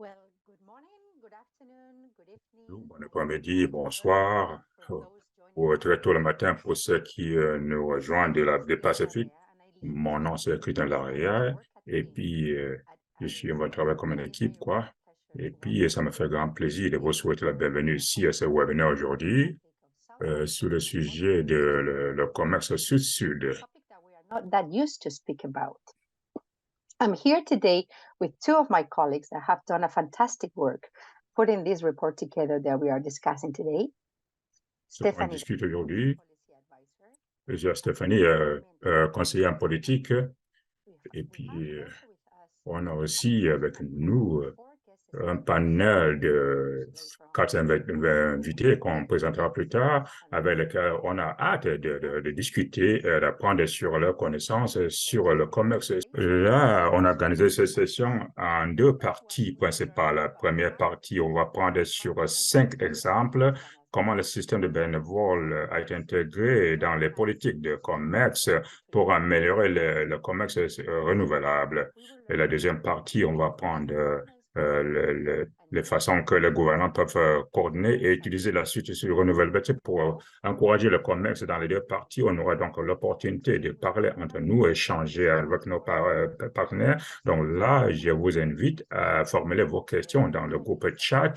Well, good morning, good afternoon, good evening, Bon and après-midi, wherever you bonsoir, are for those joining ou us très tôt le today. matin pour ceux qui nous My rejoignent name is des Christine Pacifiques. Larrea, and I lead Mon nom, c'est Christian and I Larrière, work at et Think puis at je suis, on INSEAD. va travailler comme une It's a équipe, very quoi. real pleasure Et to puis, welcome ça me you fait grand plaisir de vous today souhaiter la bienvenue ici à ce on webinaire the aujourd'hui topic of South-South sur le sujet commodities, de le commerce sud-sud. a topic that we are not that used to speak about. I'm here today with two of my colleagues that have done a fantastic work putting this report together that we are discussing today. Ce qu'on Stephanie, discute aujourd'hui, policy advisor. j'ai Stéphanie, conseillère en politique, et puis on a aussi avec nous un panel de quatre invités qu'on présentera plus tard, avec lesquels on a hâte de discuter, d'apprendre sur leurs connaissances sur le commerce. Là, on a organisé cette session en deux parties principales. La première partie, on va prendre sur 5 exemples comment le système de bénévoles a été intégré dans les politiques de commerce pour améliorer le commerce renouvelable. Et la deuxième partie, on va prendre les façons que les gouvernements peuvent coordonner et utiliser la suite sur le renouvelabilité pour encourager le commerce dans les deux parties. On aura donc l'opportunité de parler entre nous, échanger avec nos partenaires. Donc là, je vous invite à formuler vos questions dans le groupe chat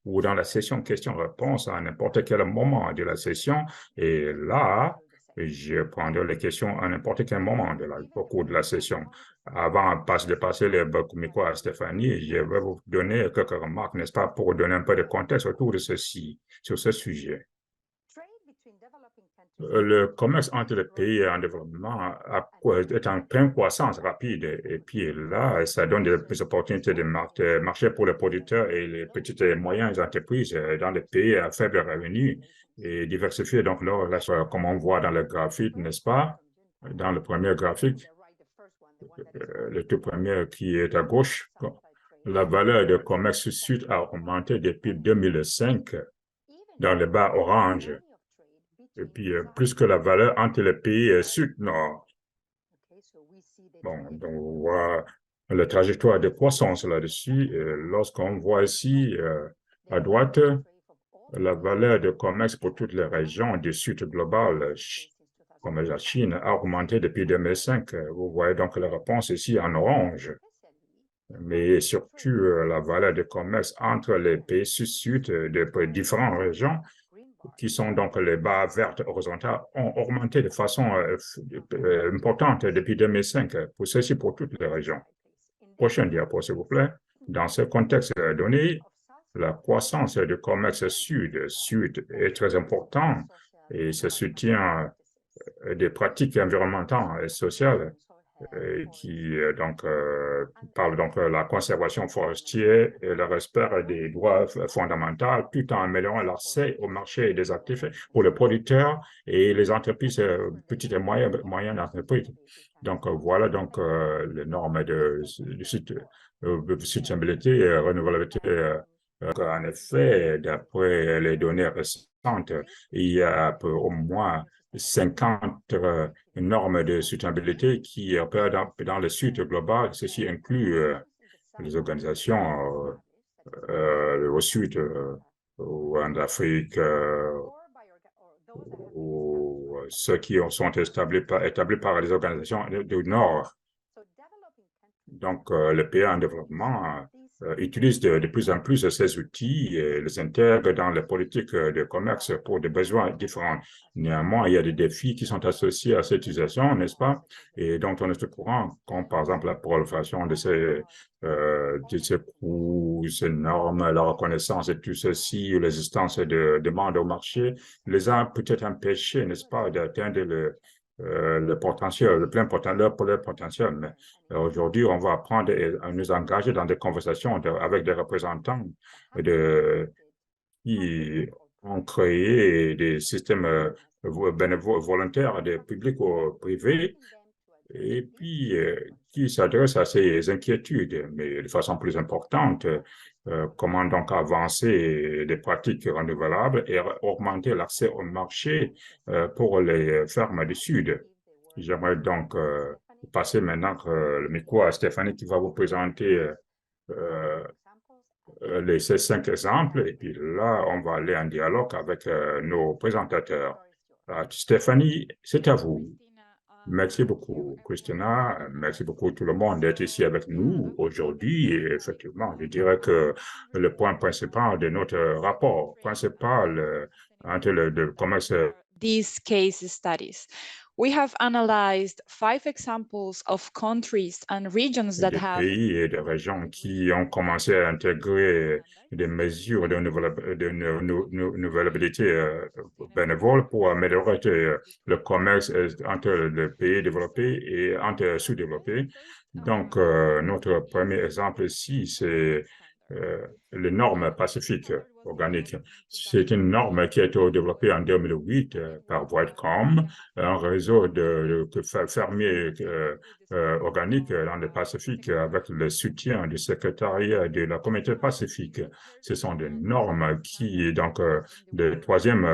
ou dans la session questions-réponses à n'importe quel moment de la session. Et là, je prendrai les questions à n'importe quel moment au cours de la session. Avant de passer le micro à Stéphanie, je vais vous donner quelques remarques, n'est-ce pas, pour donner un peu de contexte autour de ceci, sur ce sujet. Le commerce entre les pays en développement est en pleine croissance rapide. Et puis là, ça donne des opportunités de marché pour les producteurs et les petites et moyennes entreprises dans les pays à faible revenu et diversifier donc leur relation, comme on voit dans le graphique, n'est-ce pas? Dans le premier graphique, le tout premier qui est à gauche, la valeur de commerce sud a augmenté depuis 2005 dans le bas orange. Et puis, plus que la valeur entre les pays sud-nord. Bon, donc, on voit la trajectoire de croissance là-dessus. Lorsqu'on voit ici, à droite, la valeur de commerce pour toutes les régions du sud global, comme la Chine, a augmenté depuis 2005. Vous voyez donc la réponse ici en orange. Mais surtout, la valeur de commerce entre les pays sud-sud de différentes régions qui sont donc les barres vertes horizontales, ont augmenté de façon importante depuis 2005, pour ceci pour toutes les régions. Prochaine diapo, s'il vous plaît. Dans ce contexte donné, la croissance du commerce sud-sud est très importante et se soutient des pratiques environnementales et sociales qui parle donc de la conservation forestière et le respect des droits fondamentaux, tout en améliorant l'accès au marché des actifs pour les producteurs et les entreprises petites et moyennes entreprises. Donc voilà donc les normes de sustainabilité et renouvelabilité. En effet, d'après les données récentes, il y a au moins 50 normes de sustainabilité qui opèrent dans le sud global. Ceci inclut les organisations au sud ou en Afrique ou ceux qui sont établis par les organisations du Nord. Donc, les pays en développement utilisent de plus en plus ces outils et les intègrent dans les politiques de commerce pour des besoins différents. Néanmoins, il y a des défis qui sont associés à cette utilisation, n'est-ce pas? Et dont on est au courant, comme par exemple la prolifération de ces coûts, ces normes, la reconnaissance et tout ceci, l'existence de demandes au marché, les a peut-être empêchés, n'est-ce pas, d'atteindre le potentiel, le plein potentiel, pour le potentiel. Mais aujourd'hui, on va apprendre à nous engager dans des conversations avec des représentants qui ont créé des systèmes bénévoles volontaires, des publics ou privés, et puis qui s'adressent à ces inquiétudes, mais de façon plus importante, comment donc avancer des pratiques renouvelables et augmenter l'accès au marché pour les fermes du Sud. J'aimerais donc passer maintenant le micro à Stéphanie qui va vous présenter ces 5 exemples et puis là, on va aller en dialogue avec nos présentateurs. Stéphanie, c'est à vous. Merci beaucoup, Christina. Merci beaucoup tout le monde d'être ici avec nous aujourd'hui. Et effectivement, je dirais que le point principal de notre rapport principal entre le commerce these case studies. We have analyzed 5 examples of countries and regions that des have pays et des régions qui ont commencé à intégrer des mesures de nouvellabilité bénévole pour améliorer le commerce entre les pays développés et entre sous-développés. Donc, notre premier exemple ici, c'est les normes pacifiques organiques. C'est une norme qui a été développée en 2008 par WorldCom, un réseau de fermiers organiques dans le Pacifique avec le soutien du secrétariat de la communauté pacifique. Ce sont des normes qui, donc, de troisième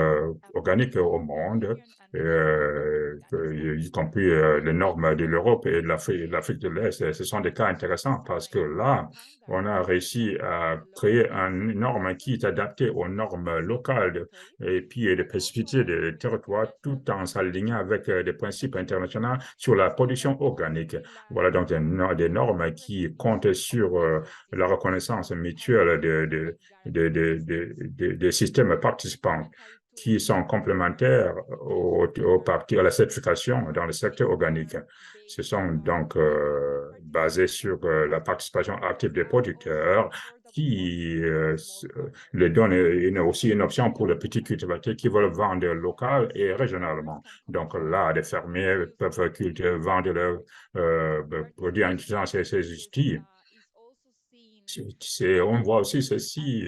organique au monde, y compris les normes de l'Europe et de l'Afrique de l'Est. Ce sont des cas intéressants parce que là, on a réussi à créer une norme qui est adaptée aux normes locales et puis des spécificités des territoires tout en s'alignant avec des principes internationaux sur la production organique. Voilà donc des normes qui comptent sur la reconnaissance mutuelle des systèmes participants qui sont complémentaires à la certification dans le secteur organique. Ce sont donc basés sur la participation active des producteurs qui leur donne aussi une option pour les petits cultivateurs qui veulent vendre local et régionalement. Donc là, les fermiers peuvent vendre leurs produits en utilisant ces outils. On voit aussi ceci,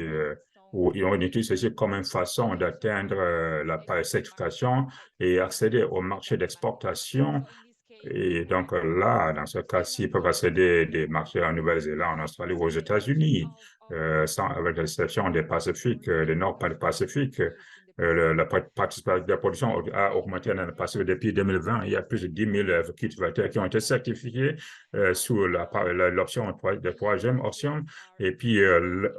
où on utilise ceci comme une façon d'atteindre la certification et accéder au marché d'exportation. Et donc là, dans ce cas-ci, ils peuvent accéder des marchés en Nouvelle-Zélande, en Australie ou aux États-Unis, avec l'exception des Pacifiques, des Nord-Pacifique. La participation de la production a augmenté dans le Pacifique depuis 2020. Il y a plus de 10 000 cultivateurs qui ont été certifiés sous l'option de troisième option. Et puis,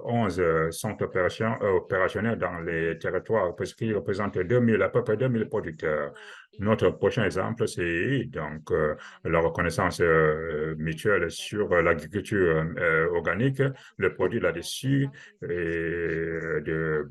11 sont opérationnels dans les territoires qui représentent à peu près 2 000 producteurs. Notre prochain exemple, c'est donc la reconnaissance mutuelle sur l'agriculture organique, le produit là-dessus,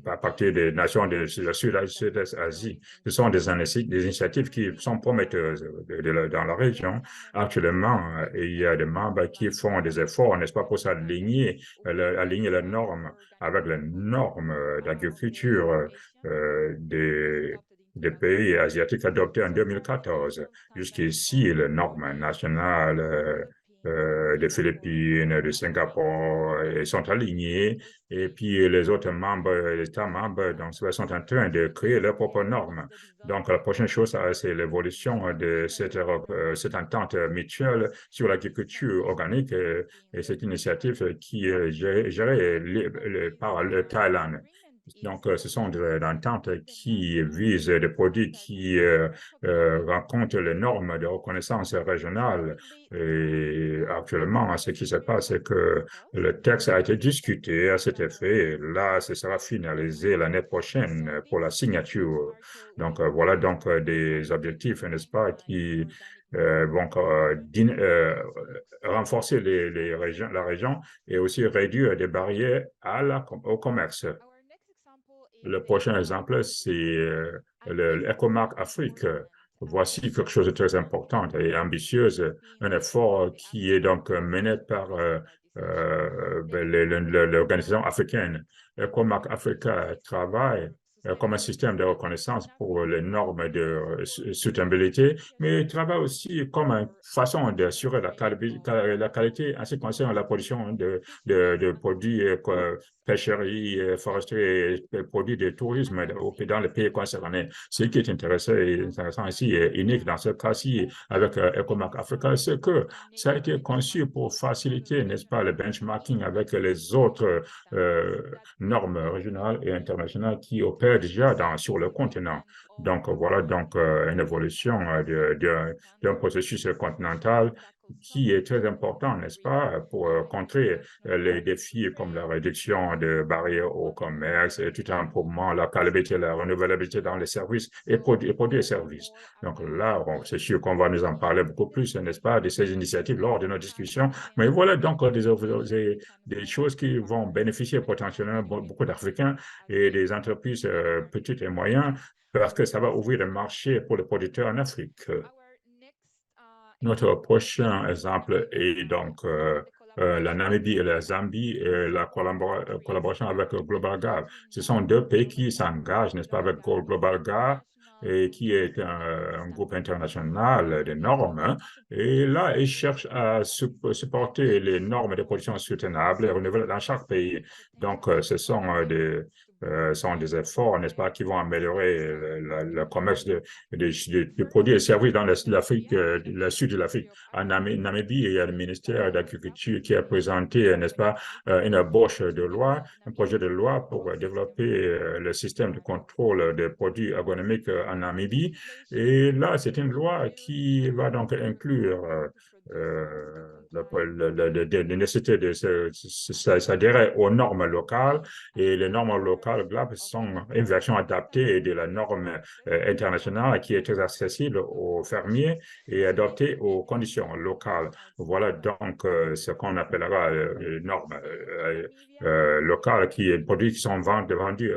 à partir des nations de Sud-Est Asie. Ce sont des initiatives qui sont prometteuses dans la région. Actuellement, il y a des membres qui font des efforts, n'est-ce pas, pour aligner les normes avec les normes d'agriculture des pays asiatiques adoptés en 2014. Jusqu'ici, les normes nationales des Philippines, de Singapour sont alignées et puis les autres États membres donc, sont en train de créer leurs propres normes. Donc, la prochaine chose, c'est l'évolution de cette entente mutuelle sur l'agriculture organique et cette initiative qui est gérée par le Thaïlande. Donc, ce sont des ententes qui visent des produits qui rencontrent les normes de reconnaissance régionale. Et actuellement, ce qui se passe, c'est que le texte a été discuté à cet effet. Et là, ce sera finalisé l'année prochaine pour la signature. Donc, voilà donc des objectifs, n'est-ce pas, qui vont renforcer la région et aussi réduire des barrières au commerce. Le prochain exemple, c'est l'EcoMark Afrique. Voici quelque chose de très important et ambitieux, un effort qui est donc mené par l'organisation africaine. EcoMark Africa travaille comme un système de reconnaissance pour les normes de soutenabilité, mais il travaille aussi comme une façon d'assurer la qualité en ce qui concerne la production de produits pêcherie, foresterie et produits de tourisme dans les pays concernés. Ce qui est intéressant ici et unique dans ce cas-ci avec EcoMark Africa, c'est que ça a été conçu pour faciliter, n'est-ce pas, le benchmarking avec les autres normes régionales et internationales qui opèrent déjà sur le continent. Donc, voilà donc une évolution d'un processus continental qui est très important, n'est-ce pas, pour contrer les défis comme la réduction de barrières au commerce et tout simplement la qualité, la renouvelabilité dans les services et produits et services. Donc là, c'est sûr qu'on va nous en parler beaucoup plus, n'est-ce pas, de ces initiatives lors de nos discussions. Mais voilà donc des choses qui vont bénéficier potentiellement beaucoup d'Africains et des entreprises petites et moyennes parce que ça va ouvrir le marché pour les producteurs en Afrique. Notre prochain exemple est donc la Namibie et la Zambie et la collaboration avec Global Gap. Ce sont deux pays qui s'engagent, n'est-ce pas, avec Global Gap et qui est un groupe international de normes. Hein. Et là, ils cherchent à supporter les normes de production soutenables et renouvelables dans chaque pays. Donc, ce sont des efforts, n'est-ce pas, qui vont améliorer le commerce de produits et services dans l'Afrique, le sud de l'Afrique. En Namibie, il y a le ministère d'Agriculture qui a présenté, n'est-ce pas, une ébauche de loi, un projet de loi pour développer le système de contrôle des produits agronomiques en Namibie. Et là, c'est une loi qui va donc inclure la nécessité de s'adhérer aux normes locales et les normes locales GLAP sont une version adaptée de la norme internationale qui est très accessible aux fermiers et adaptée aux conditions locales. Voilà donc ce qu'on appellera les normes locales produits qui sont vendus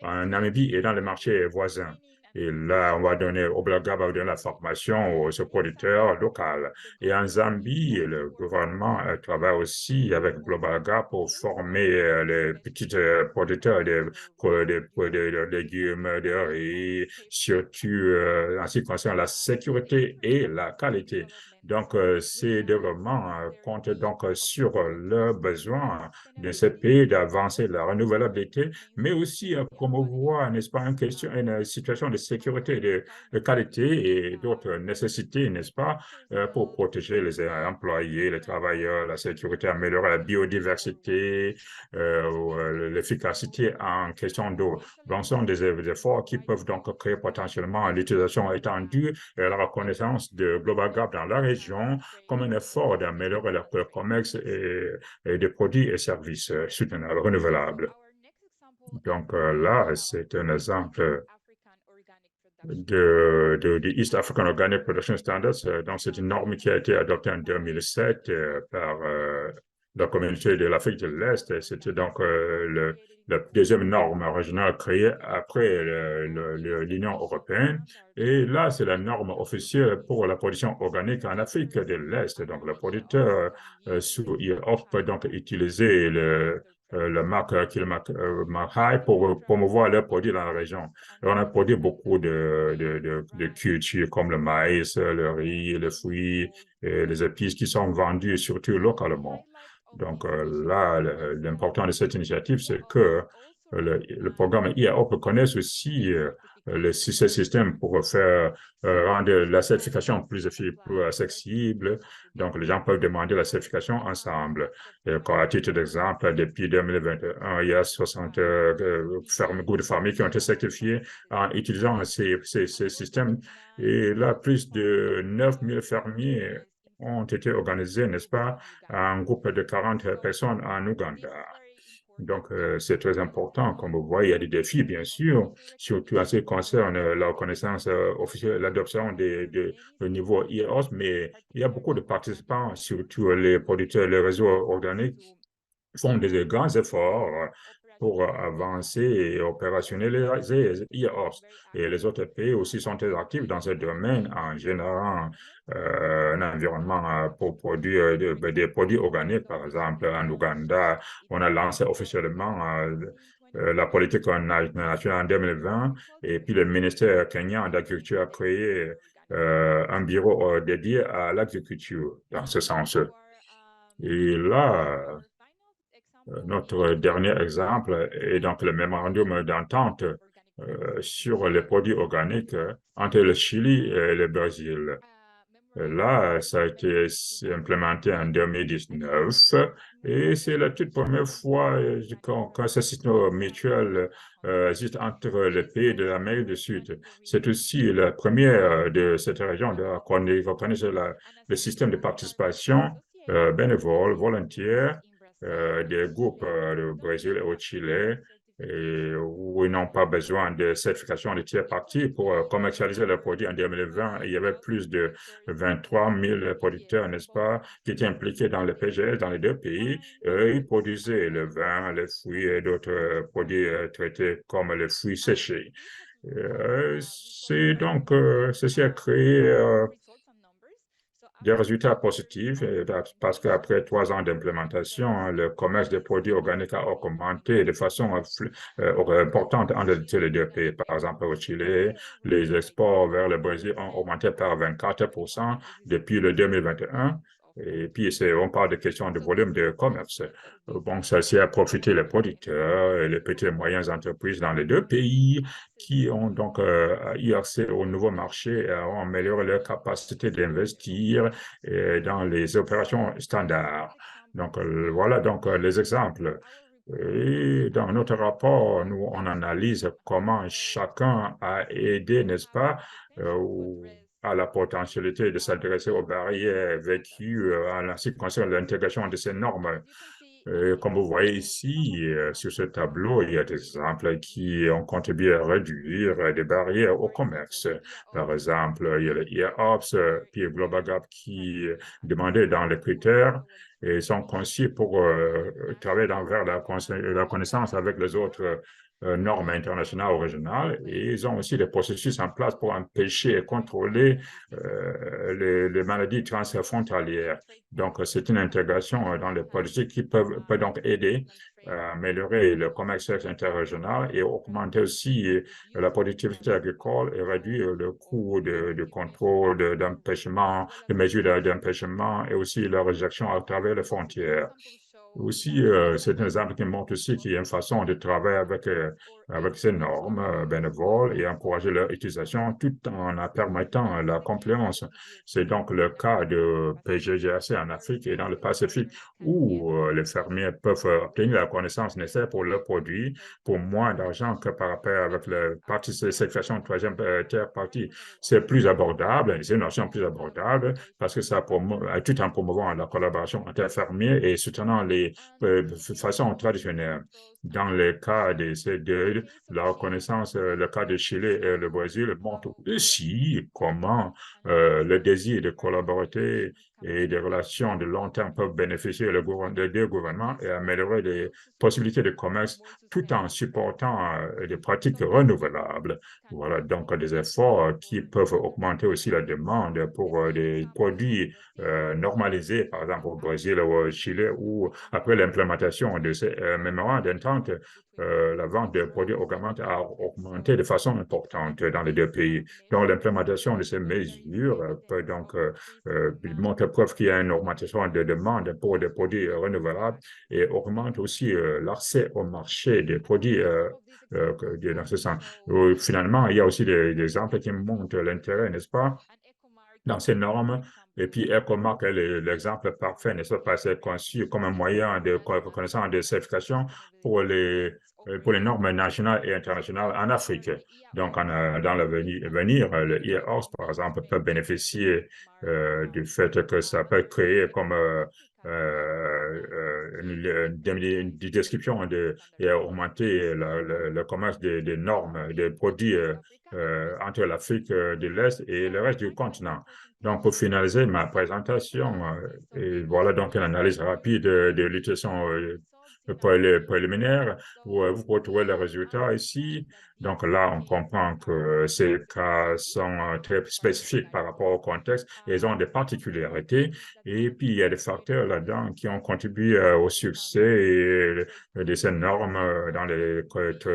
en Namibie et dans les marchés voisins. Et là, on va donner au Blagab va donner la formation aux producteurs locaux. Et en Zambie, le gouvernement travaille aussi avec Global Gap pour former les petits producteurs de légumes, de riz, surtout en ce qui concerne la sécurité et la qualité. Donc, ces développements comptent donc sur le besoin de ces pays d'avancer la renouvelabilité, mais aussi promouvoir, n'est-ce pas, une situation de sécurité, de qualité et d'autres nécessités, n'est-ce pas, pour protéger les employés, les travailleurs, la sécurité, améliorer la biodiversité, l'efficacité en question d'eau. Donc, ce sont des efforts qui peuvent donc créer potentiellement l'utilisation étendue et la reconnaissance de Global Gap dans la région comme un effort d'améliorer le commerce et des produits et services soutenables, renouvelables. Donc là, c'est un exemple de East African Organic Production Standards. Donc, c'est une norme qui a été adoptée en 2007 par la communauté de l'Afrique de l'Est. C'était donc la deuxième norme régionale créée après l'Union européenne. Et là, c'est la norme officielle pour la production organique en Afrique de l'Est. Donc, le producteur sous IOP peut donc utiliser la marque High pour promouvoir leurs produits dans la région. Et on a produit beaucoup de cultures comme le maïs, le riz, les fruits, et les épices qui sont vendus surtout localement. Donc là, l'important de cette initiative, c'est que le programme IAOP connaisse aussi ce système pour rendre la certification plus accessible. Donc, les gens peuvent demander la certification ensemble. Et, à titre d'exemple, depuis 2021, il y a 60 groupes de familles qui ont été certifiés en utilisant ces systèmes. Et là, plus de 9000 fermiers ont été organisés, n'est-ce pas, en groupe de 40 personnes en Ouganda. Donc, c'est très important. Comme vous voyez, il y a des défis, bien sûr, surtout en ce qui concerne la reconnaissance officielle, l'adoption au niveau IOS, mais il y a beaucoup de participants, surtout les producteurs, les réseaux organiques, font des grands efforts pour avancer et opérationnaliser IOS. Et les autres pays aussi sont très actifs dans ce domaine en générant un environnement pour produire des produits organiques. Par exemple, en Ouganda, on a lancé officiellement la politique nationale en 2020 et puis le ministère kenyan d'Agriculture a créé un bureau dédié à l'agriculture dans ce sens. Et là, notre dernier exemple est donc le mémorandum d'entente sur les produits organiques entre le Chili et le Brésil. Là, ça a été implémenté en 2019 et c'est la toute première fois qu'un système mutuel existe entre les pays de l'Amérique du Sud. C'est aussi la première de cette région qu'on reconnaît le système de participation bénévole, volontaire, des groupes au Brésil et au Chili, et où ils n'ont pas besoin de certification de tiers parties pour commercialiser leurs produits. En 2020, il y avait plus de 23 000 producteurs, n'est-ce pas, qui étaient impliqués dans le PGS dans les deux pays. Ils produisaient le vin, les fruits et d'autres produits traités comme les fruits séchés. Ceci a créé des résultats positifs parce qu'après 3 ans d'implémentation, le commerce des produits organiques a augmenté de façon importante entre les deux pays. Par exemple, au Chili, les exports vers le Brésil ont augmenté par 24% depuis le 2021. Et puis, on parle de questions de volume de commerce. Bon, ça a profité les producteurs et les petites et moyennes entreprises dans les deux pays qui ont donc eu accès au nouveau marché et ont amélioré leur capacité d'investir dans les opérations standards. Donc, voilà donc les exemples. Et dans notre rapport, nous, on analyse comment chacun a aidé, n'est-ce pas, à la potentialité de s'adresser aux barrières vécues en ce qui concerne l'intégration de ces normes. Comme vous voyez ici, sur ce tableau, il y a des exemples qui ont contribué à réduire des barrières au commerce. Par exemple, il y a le IAOPS, puis le Global Gap qui demandait dans les critères et sont conçus pour travailler vers la connaissance avec les autres normes internationales ou régionales. Et ils ont aussi des processus en place pour empêcher et contrôler les maladies transfrontalières. Donc, c'est une intégration dans les politiques qui peut donc aider à améliorer le commerce interrégional et augmenter aussi la productivité agricole et réduire le coût de contrôle, d'empêchement, de mesures d'empêchement et aussi la réjection à travers les frontières. Aussi, c'est un exemple qui montre aussi qu'il y a une façon de travailler avec ces normes bénévoles et encourager leur utilisation tout en permettant la compliance. C'est donc le cas de PGGAC en Afrique et dans le Pacifique où les fermiers peuvent obtenir la connaissance nécessaire pour leurs produits pour moins d'argent que par rapport avec la certification de troisième tiers partie. C'est plus abordable, c'est une notion plus abordable parce que ça tout en promouvant la collaboration entre fermiers et soutenant les façon traditionnelle. Dans le cas de ces deux, la reconnaissance, le cas de Chili et le Brésil montre aussi comment le désir de collaborer et des relations de long terme peuvent bénéficier des deux gouvernements et améliorer les possibilités de commerce tout en supportant des pratiques renouvelables. Voilà donc des efforts qui peuvent augmenter aussi la demande pour des produits normalisés, par exemple au Brésil ou au Chili, où après l'implémentation de ces mémorandums d'entente, la vente de produits augmente a augmenté de façon importante dans les deux pays. Donc, l'implémentation de ces mesures peut donc montrer preuve qu'il y a une augmentation de demande pour des produits renouvelables et augmente aussi l'accès au marché des produits dans ce sens. Finalement, il y a aussi des exemples qui montrent l'intérêt, n'est-ce pas, dans ces normes. Et puis, EcoMark est l'exemple parfait, n'est-ce pas, c'est conçu comme un moyen de reconnaissance de certification pour les normes nationales et internationales en Afrique. Donc, dans l'avenir, le IAOS, par exemple, peut bénéficier du fait que ça peut créer comme une description et augmenter le commerce des normes, des produits entre l'Afrique de l'Est et le reste du continent. Donc, pour finaliser ma présentation, et voilà donc une analyse rapide de l'utilisation préliminaire, où vous retrouvez les résultats ici. Donc là, on comprend que ces cas sont très spécifiques par rapport au contexte et ils ont des particularités. Et puis, il y a des facteurs là-dedans qui ont contribué au succès de ces normes dans les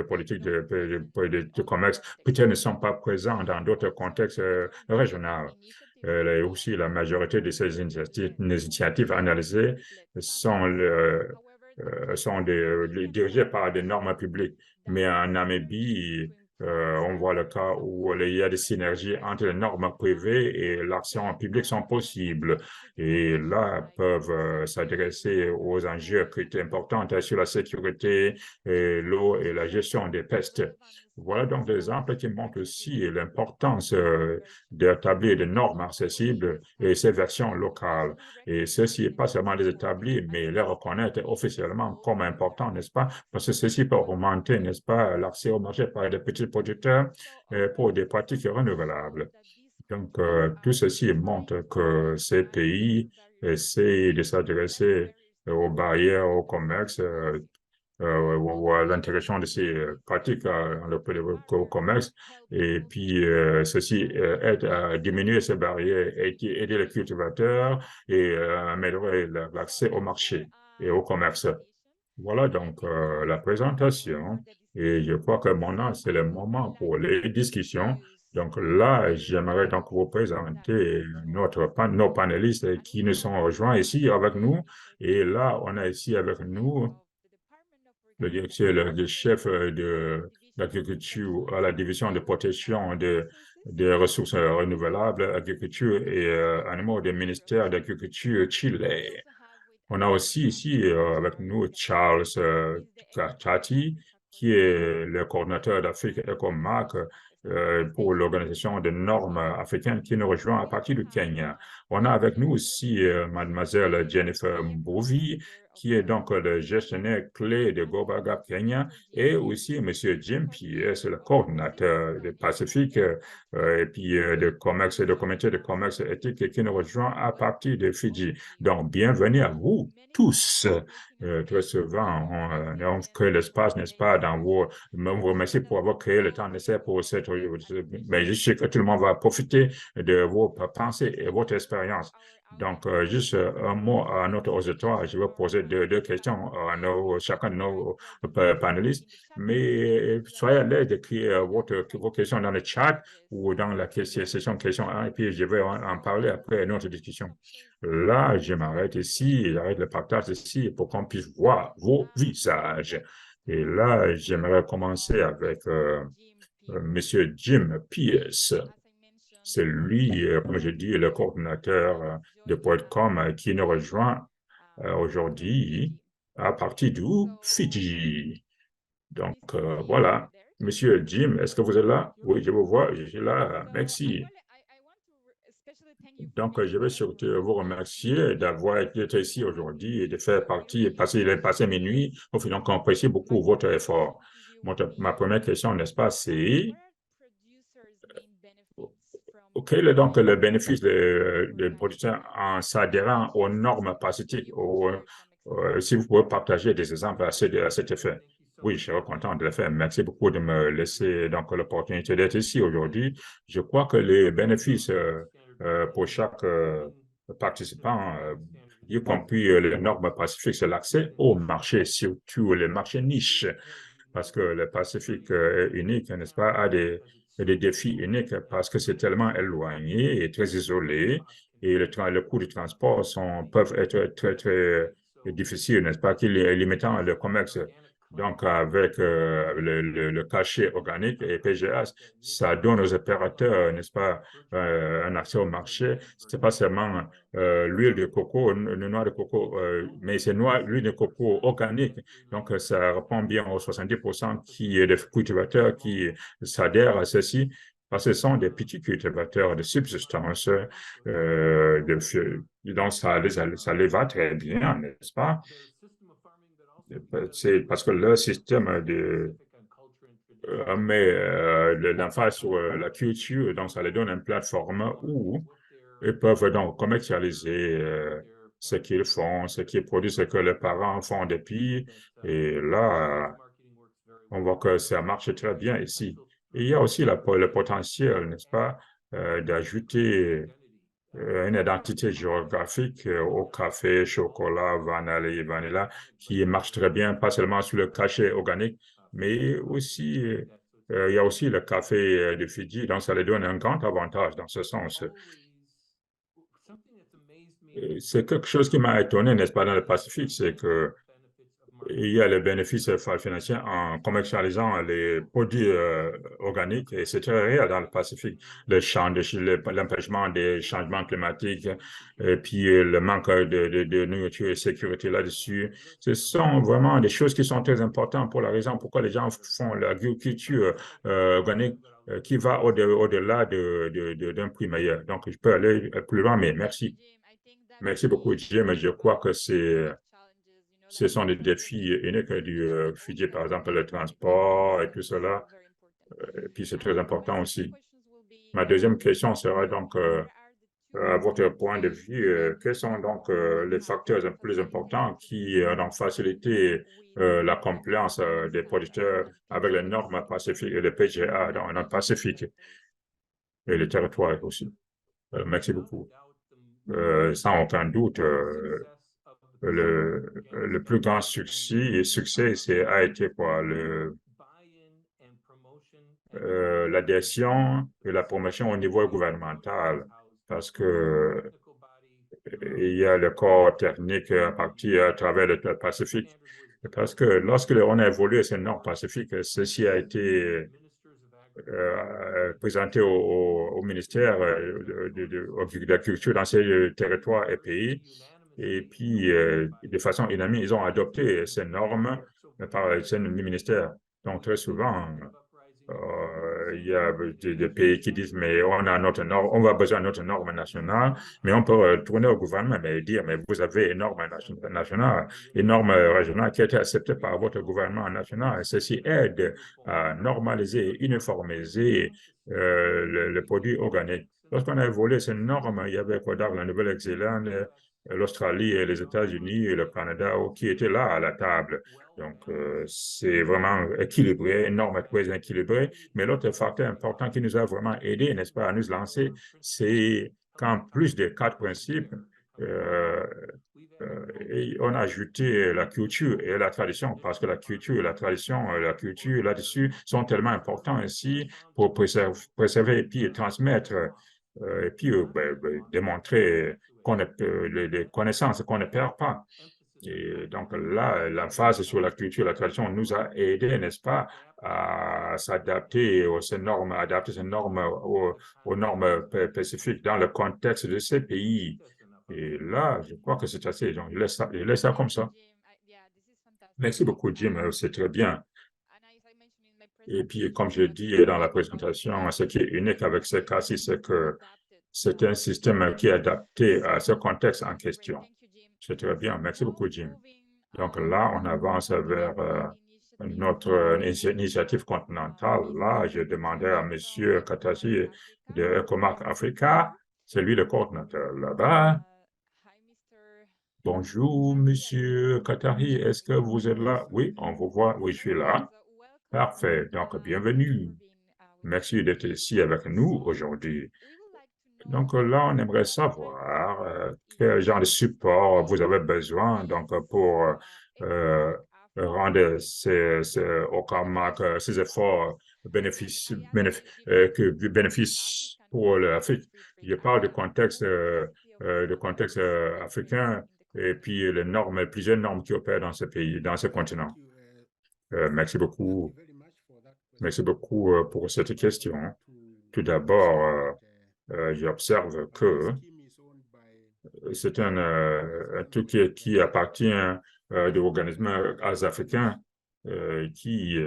politiques de commerce, peut-être ne sont pas présents dans d'autres contextes régionaux. Et aussi, la majorité de ces initiatives analysées sont dirigées par des normes publiques. Mais en Namibie, On voit le cas où il y a des synergies entre les normes privées et l'action publique sont possibles. Et là, peuvent s'adresser aux enjeux importants sur la sécurité, l'eau et la gestion des pestes. Voilà donc des exemples qui montrent aussi l'importance d'établir des normes accessibles et ces versions locales. Et ceci, pas seulement les établir, mais les reconnaître officiellement comme important, n'est-ce pas? Parce que ceci peut augmenter, n'est-ce pas, l'accès au marché par des petits producteurs pour des pratiques renouvelables. Donc, tout ceci montre que ces pays essaient de s'adresser aux barrières au commerce ou à l'intégration de ces pratiques au commerce. Et puis, ceci aide à diminuer ces barrières, aider les cultivateurs et améliorer l'accès au marché et au commerce. Voilà donc la présentation. Et je crois que maintenant, c'est le moment pour les discussions. Donc là, j'aimerais donc vous présenter nos panélistes qui nous sont rejoints ici avec nous. Et là, on a ici avec nous le directeur, le chef de l'agriculture à la division de protection des ressources renouvelables, agriculture et animaux du ministère de l'Agriculture Chili. On a aussi ici avec nous Charles Tati, qui est le coordinateur d'Afrique EcoMark pour l'organisation de normes africaines qui nous rejoint à partir du Kenya. On a avec nous aussi mademoiselle Jennifer Mbuvi, qui est donc le gestionnaire clé de GoBaga Kenya, et aussi monsieur Jim Pierce, le coordinateur du Pacifique et puis de commerce et de comité de commerce éthique qui nous rejoint à partir de Fidji. Donc, bienvenue à vous tous. Très souvent, on crée l'espace, n'est-ce pas, dans vos... Je vous remercie pour avoir créé le temps nécessaire pour cette... Mais je sais que tout le monde va profiter de vos pensées et votre expérience. Donc, juste un mot à notre auditoire. Je vais poser deux questions à chacun de nos panélistes. Mais soyez à l'aise d'écrire vos questions dans le chat ou dans la session question 1, et puis je vais en parler après notre discussion. Là, je m'arrête ici, j'arrête le partage ici pour qu'on puisse voir vos visages. Et là, j'aimerais commencer avec Monsieur Jim Pierce. C'est lui, comme je dis, le coordinateur de Podcom qui nous rejoint aujourd'hui à partir du Fidji. Donc, voilà. Monsieur Jim, est-ce que vous êtes là? Oui, je vous vois, je suis là. Merci. Donc, je vais surtout vous remercier d'avoir été ici aujourd'hui et de faire partie, il est passé minuit. Au final, on apprécie beaucoup votre effort. Ma première question, n'est-ce pas, c'est quel est donc le bénéfice des producteurs en s'adhérant aux normes parasitiques? Si vous pouvez partager des exemples à cet effet. Oui, je serais content de le faire. Merci beaucoup de me laisser donc l'opportunité d'être ici aujourd'hui. Je crois que les bénéfices pour chaque participant, y compris les normes pacifiques, c'est l'accès au marché, surtout les marchés niches, parce que le Pacifique est unique, n'est-ce pas, a des défis uniques parce que c'est tellement éloigné et très isolé, et le coût du transport peuvent être très, très difficiles, n'est-ce pas, qui est limitant le commerce. Donc, avec le cachet organique et PGA, ça donne aux opérateurs, n'est-ce pas, un accès au marché. Ce n'est pas seulement l'huile de coco, le noix de coco, mais c'est l'huile de coco organique. Donc, ça répond bien aux 70% des cultivateurs qui s'adhèrent à ceci, parce que ce sont des petits cultivateurs de subsistance. Donc, ça les va très bien, n'est-ce pas? C'est parce que leur système met l'emphase sur la culture, donc ça les donne une plateforme où ils peuvent donc commercialiser ce qu'ils font, ce qu'ils produisent, ce que les parents font depuis. Et là, on voit que ça marche très bien ici. Et il y a aussi le potentiel, n'est-ce pas, d'ajouter une identité géographique au café, chocolat, vanilla, qui marche très bien, pas seulement sur le cachet organique, mais aussi, il y a aussi le café de Fidji, donc ça les donne un grand avantage dans ce sens. C'est quelque chose qui m'a étonné, n'est-ce pas, dans le Pacifique, c'est que il y a les bénéfices financiers en commercialisant les produits organiques et c'est très réel dans le Pacifique. L'empêchement des changements climatiques et puis le manque de nourriture et sécurité là-dessus. Ce sont vraiment des choses qui sont très importantes pour la raison pourquoi les gens font l'agriculture organique qui va au-delà d'un prix meilleur. Donc, je peux aller plus loin, mais merci. Merci beaucoup, Jim. Je crois que ce sont des défis uniques du Fidji, par exemple, le transport et tout cela. Et puis, c'est très important aussi. Ma deuxième question sera donc, à votre point de vue, quels sont donc les facteurs les plus importants qui ont facilité la compliance des producteurs avec les normes pacifiques et le PGA dans le Pacifique et les territoires aussi? Merci beaucoup. Sans aucun doute, le plus grand succès a été quoi, l'adhésion et la promotion au niveau gouvernemental, parce que il y a le corps technique parti à travers le Pacifique. Parce que lorsque on a évolué ce nord Pacifique, ceci a été présenté au ministère de la Culture dans ces territoires et pays. Et puis, de façon unanime, ils ont adopté ces normes par ces ministères. Donc, très souvent, il y a des pays qui disent, mais on a notre norme, on va besoin de notre norme nationale, mais on peut tourner au gouvernement et dire, mais vous avez une norme nationale, une norme régionale qui a été acceptée par votre gouvernement national. Et ceci aide à normaliser, uniformiser le produit organique. Lorsqu'on a évolué ces normes, il y avait Kodak, la Nouvelle-Zélande, l'Australie et les États-Unis et le Canada qui étaient là à la table. Donc, c'est vraiment équilibré, une norme très équilibrée. Mais l'autre facteur important qui nous a vraiment aidé, n'est-ce pas, à nous lancer, c'est qu'en plus des 4 principes, on a ajouté la culture et la tradition, parce que la culture et la tradition, la culture là-dessus sont tellement importants ainsi pour préserver et puis transmettre et puis démontrer les connaissances qu'on ne perd pas. Et donc là, l'emphase sur la culture, la tradition nous a aidé, n'est-ce pas, à s'adapter aux normes, adapter ces normes aux normes spécifiques dans le contexte de ces pays. Et là, je crois que c'est assez. Donc, je laisse ça comme ça. Merci beaucoup, Jim. C'est très bien. Et puis, comme je dis dans la présentation, ce qui est unique avec ce cas-ci, c'est que c'est un système qui est adapté à ce contexte en question. C'est très bien. Merci beaucoup, Jim. Donc là, on avance vers notre initiative continentale. Là, je demandais à M. Katashi de Ecomark Africa, c'est lui le coordinateur là-bas. Bonjour, Monsieur Katari, est-ce que vous êtes là? Oui, on vous voit. Oui, je suis là. Parfait. Donc, bienvenue. Merci d'être ici avec nous aujourd'hui. Donc là, on aimerait savoir quel genre de support vous avez besoin donc, pour rendre ces efforts bénéfices pour l'Afrique. Je parle de contexte africain et puis les normes, plusieurs normes qui opèrent dans ce pays, dans ce continent. Merci beaucoup. Merci beaucoup pour cette question. Tout d'abord, j'observe que c'est un truc qui appartient des organismes africains qui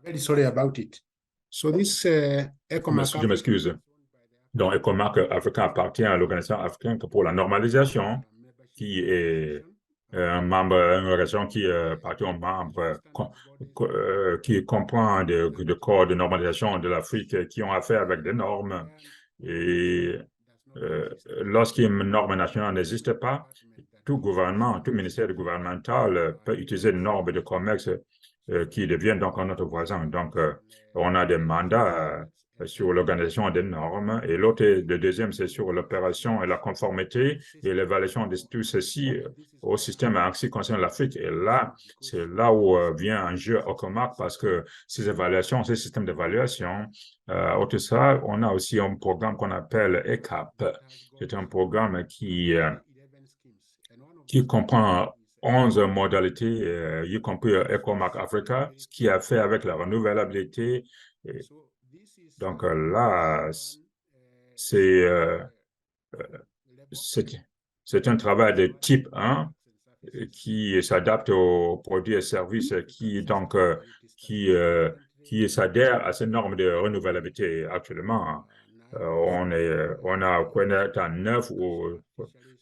very sorry about it. So this je m'excuse. Donc, ECOMAC Africa appartient à l'Organisation africaine pour la normalisation, qui est une organisation qui appartient aux membres qui comprend des corps de normalisation de l'Afrique qui ont affaire avec des normes. Et lorsqu'une norme nationale n'existe pas, tout gouvernement, tout ministère gouvernemental peut utiliser une norme de commerce qui deviennent donc notre voisin. Donc, on a des mandats sur l'organisation des normes et le deuxième, c'est sur l'opération et la conformité et l'évaluation de tout ceci au système en ce qui concerne l'Afrique. Et là, c'est là où vient un jeu Ocomac parce que ces évaluations, ces systèmes d'évaluation, autre ça, on a aussi un programme qu'on appelle ECAP. C'est un programme qui comprend 11 modalités, y compris ECOMAC Africa, ce qui a fait avec la renouvelabilité. Et donc là, c'est un travail de type 1 qui s'adapte aux produits et services qui s'adhèrent à ces normes de renouvelabilité actuellement. On a État 9 où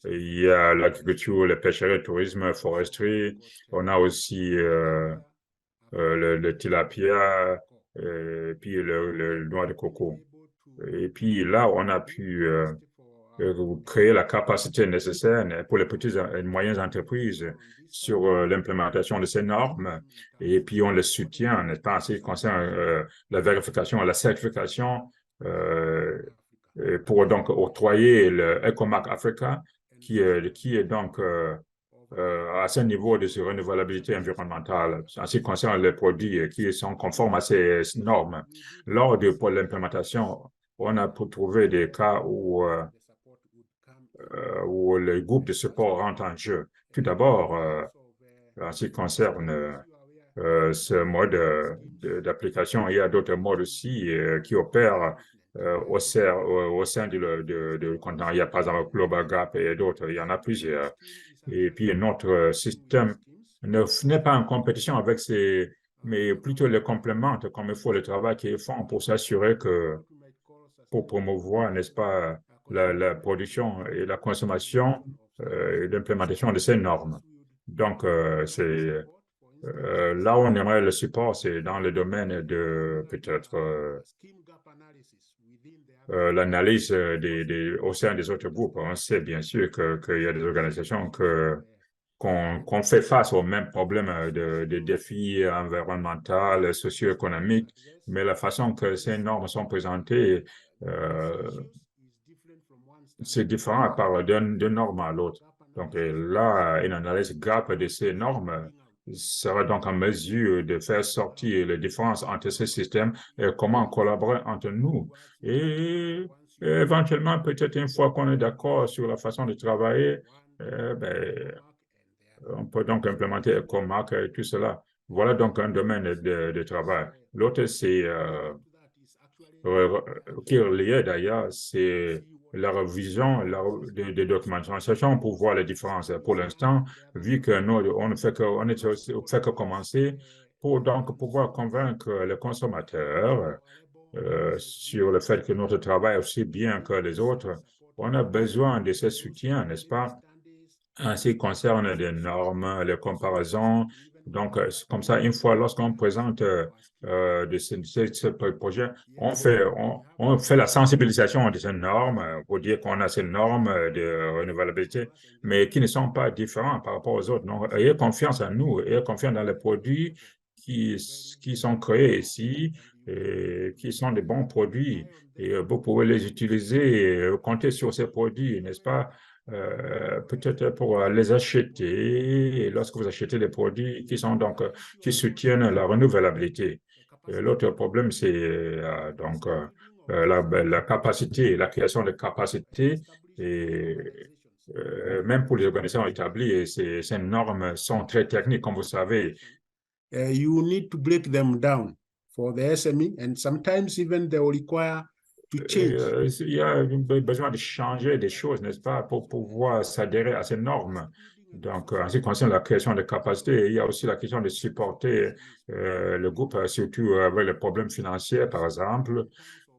il y a l'agriculture, la pêcherie, le tourisme, foresterie. On a aussi le tilapia, et puis le noix de coco. Et puis là, on a pu créer la capacité nécessaire pour les petites et moyennes entreprises sur l'implémentation de ces normes. Et puis, on les soutient, n'est-ce pas, en ce qui concerne la vérification et la certification pour donc octroyer le ECOMAC Africa, qui est donc à ce niveau de renouvelabilité environnementale en ce qui concerne les produits qui sont conformes à ces normes. Lors de l'implémentation, on a trouvé des cas où les groupes de support rentrent en jeu. Tout d'abord, en ce qui concerne ce mode d'application, il y a d'autres modes aussi qui opèrent au sein du contenant. Il y a par exemple Global Gap et d'autres, il y en a plusieurs. Et puis notre système n'est pas en compétition avec ces, mais plutôt les complémente comme il faut le travail qu'ils font pour s'assurer que, pour promouvoir, n'est-ce pas, la production et la consommation et l'implémentation de ces normes. Donc, c'est là où on aimerait le support, c'est dans le domaine de peut-être l'analyse au sein des autres groupes. On sait bien sûr qu'il y a des organisations qu'on fait face aux mêmes problèmes de défis environnementaux, socio-économiques, mais la façon que ces normes sont présentées, c'est différent par d'une norme à l'autre. Donc là, une analyse gap de ces normes sera donc en mesure de faire sortir les différences entre ces systèmes et comment collaborer entre nous. Et éventuellement, peut-être une fois qu'on est d'accord sur la façon de travailler, on peut donc implémenter ECOMAC et tout cela. Voilà donc un domaine de travail. L'autre, c'est qui est lié d'ailleurs, c'est la révision des documentations pour voir les différences. Pour l'instant, vu que nous, on ne fait que commencer pour donc pouvoir convaincre les consommateurs sur le fait que notre travail est aussi bien que les autres, on a besoin de ce soutien, n'est-ce pas, en ce qui concerne les normes, les comparaisons. Donc, comme ça, une fois, lorsqu'on présente de ce projet, on fait la sensibilisation de ces normes pour dire qu'on a ces normes de renouvelabilité, mais qui ne sont pas différentes par rapport aux autres. Donc, ayez confiance en nous, ayez confiance dans les produits qui sont créés ici et qui sont des bons produits. Et vous pouvez les utiliser et compter sur ces produits, n'est-ce pas? Peut-être pour les acheter, et lorsque vous achetez des produits qui sont donc qui soutiennent la renouvelabilité. L'autre problème, c'est donc la capacité, la création de capacités, et même pour les organisations établies, et ces normes sont très techniques, comme vous savez. You need to break them down for the SME, and sometimes even they will require to change. Il y a besoin de changer des choses, n'est-ce pas, pour pouvoir s'adhérer à ces normes. Donc, en ce qui concerne la création de capacités, il y a aussi la question de supporter le groupe, surtout avec les problèmes financiers, par exemple,